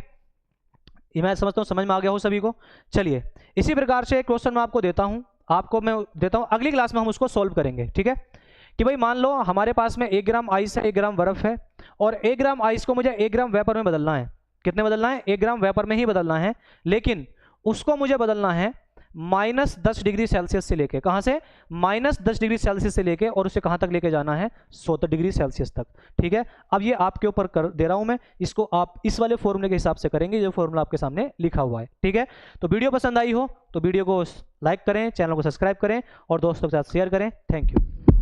ये मैं समझता हूँ समझ में आ गया हो सभी को। चलिए इसी प्रकार से एक क्वेश्चन मैं आपको देता हूँ, अगली क्लास में हम उसको सॉल्व करेंगे, ठीक है। कि भाई मान लो हमारे पास में 1 ग्राम आइस है, 1 ग्राम बर्फ है, और 1 ग्राम आइस को मुझे 1 ग्राम वेपर में बदलना है। कितने बदलना है, 1 ग्राम वेपर में ही बदलना है। लेकिन उसको मुझे बदलना है -10 डिग्री सेल्सियस से लेके, कहाँ से, -10 डिग्री सेल्सियस से लेके, और उसे कहाँ तक लेके जाना है, 100 डिग्री सेल्सियस तक, ठीक है। अब ये आपके ऊपर कर दे रहा हूं मैं, इसको आप इस वाले फॉर्मूले के हिसाब से करेंगे जो फॉर्मूला आपके सामने लिखा हुआ है, ठीक है। तो वीडियो पसंद आई हो तो वीडियो को लाइक करें, चैनल को सब्सक्राइब करें और दोस्तों के साथ शेयर करें। Thank you.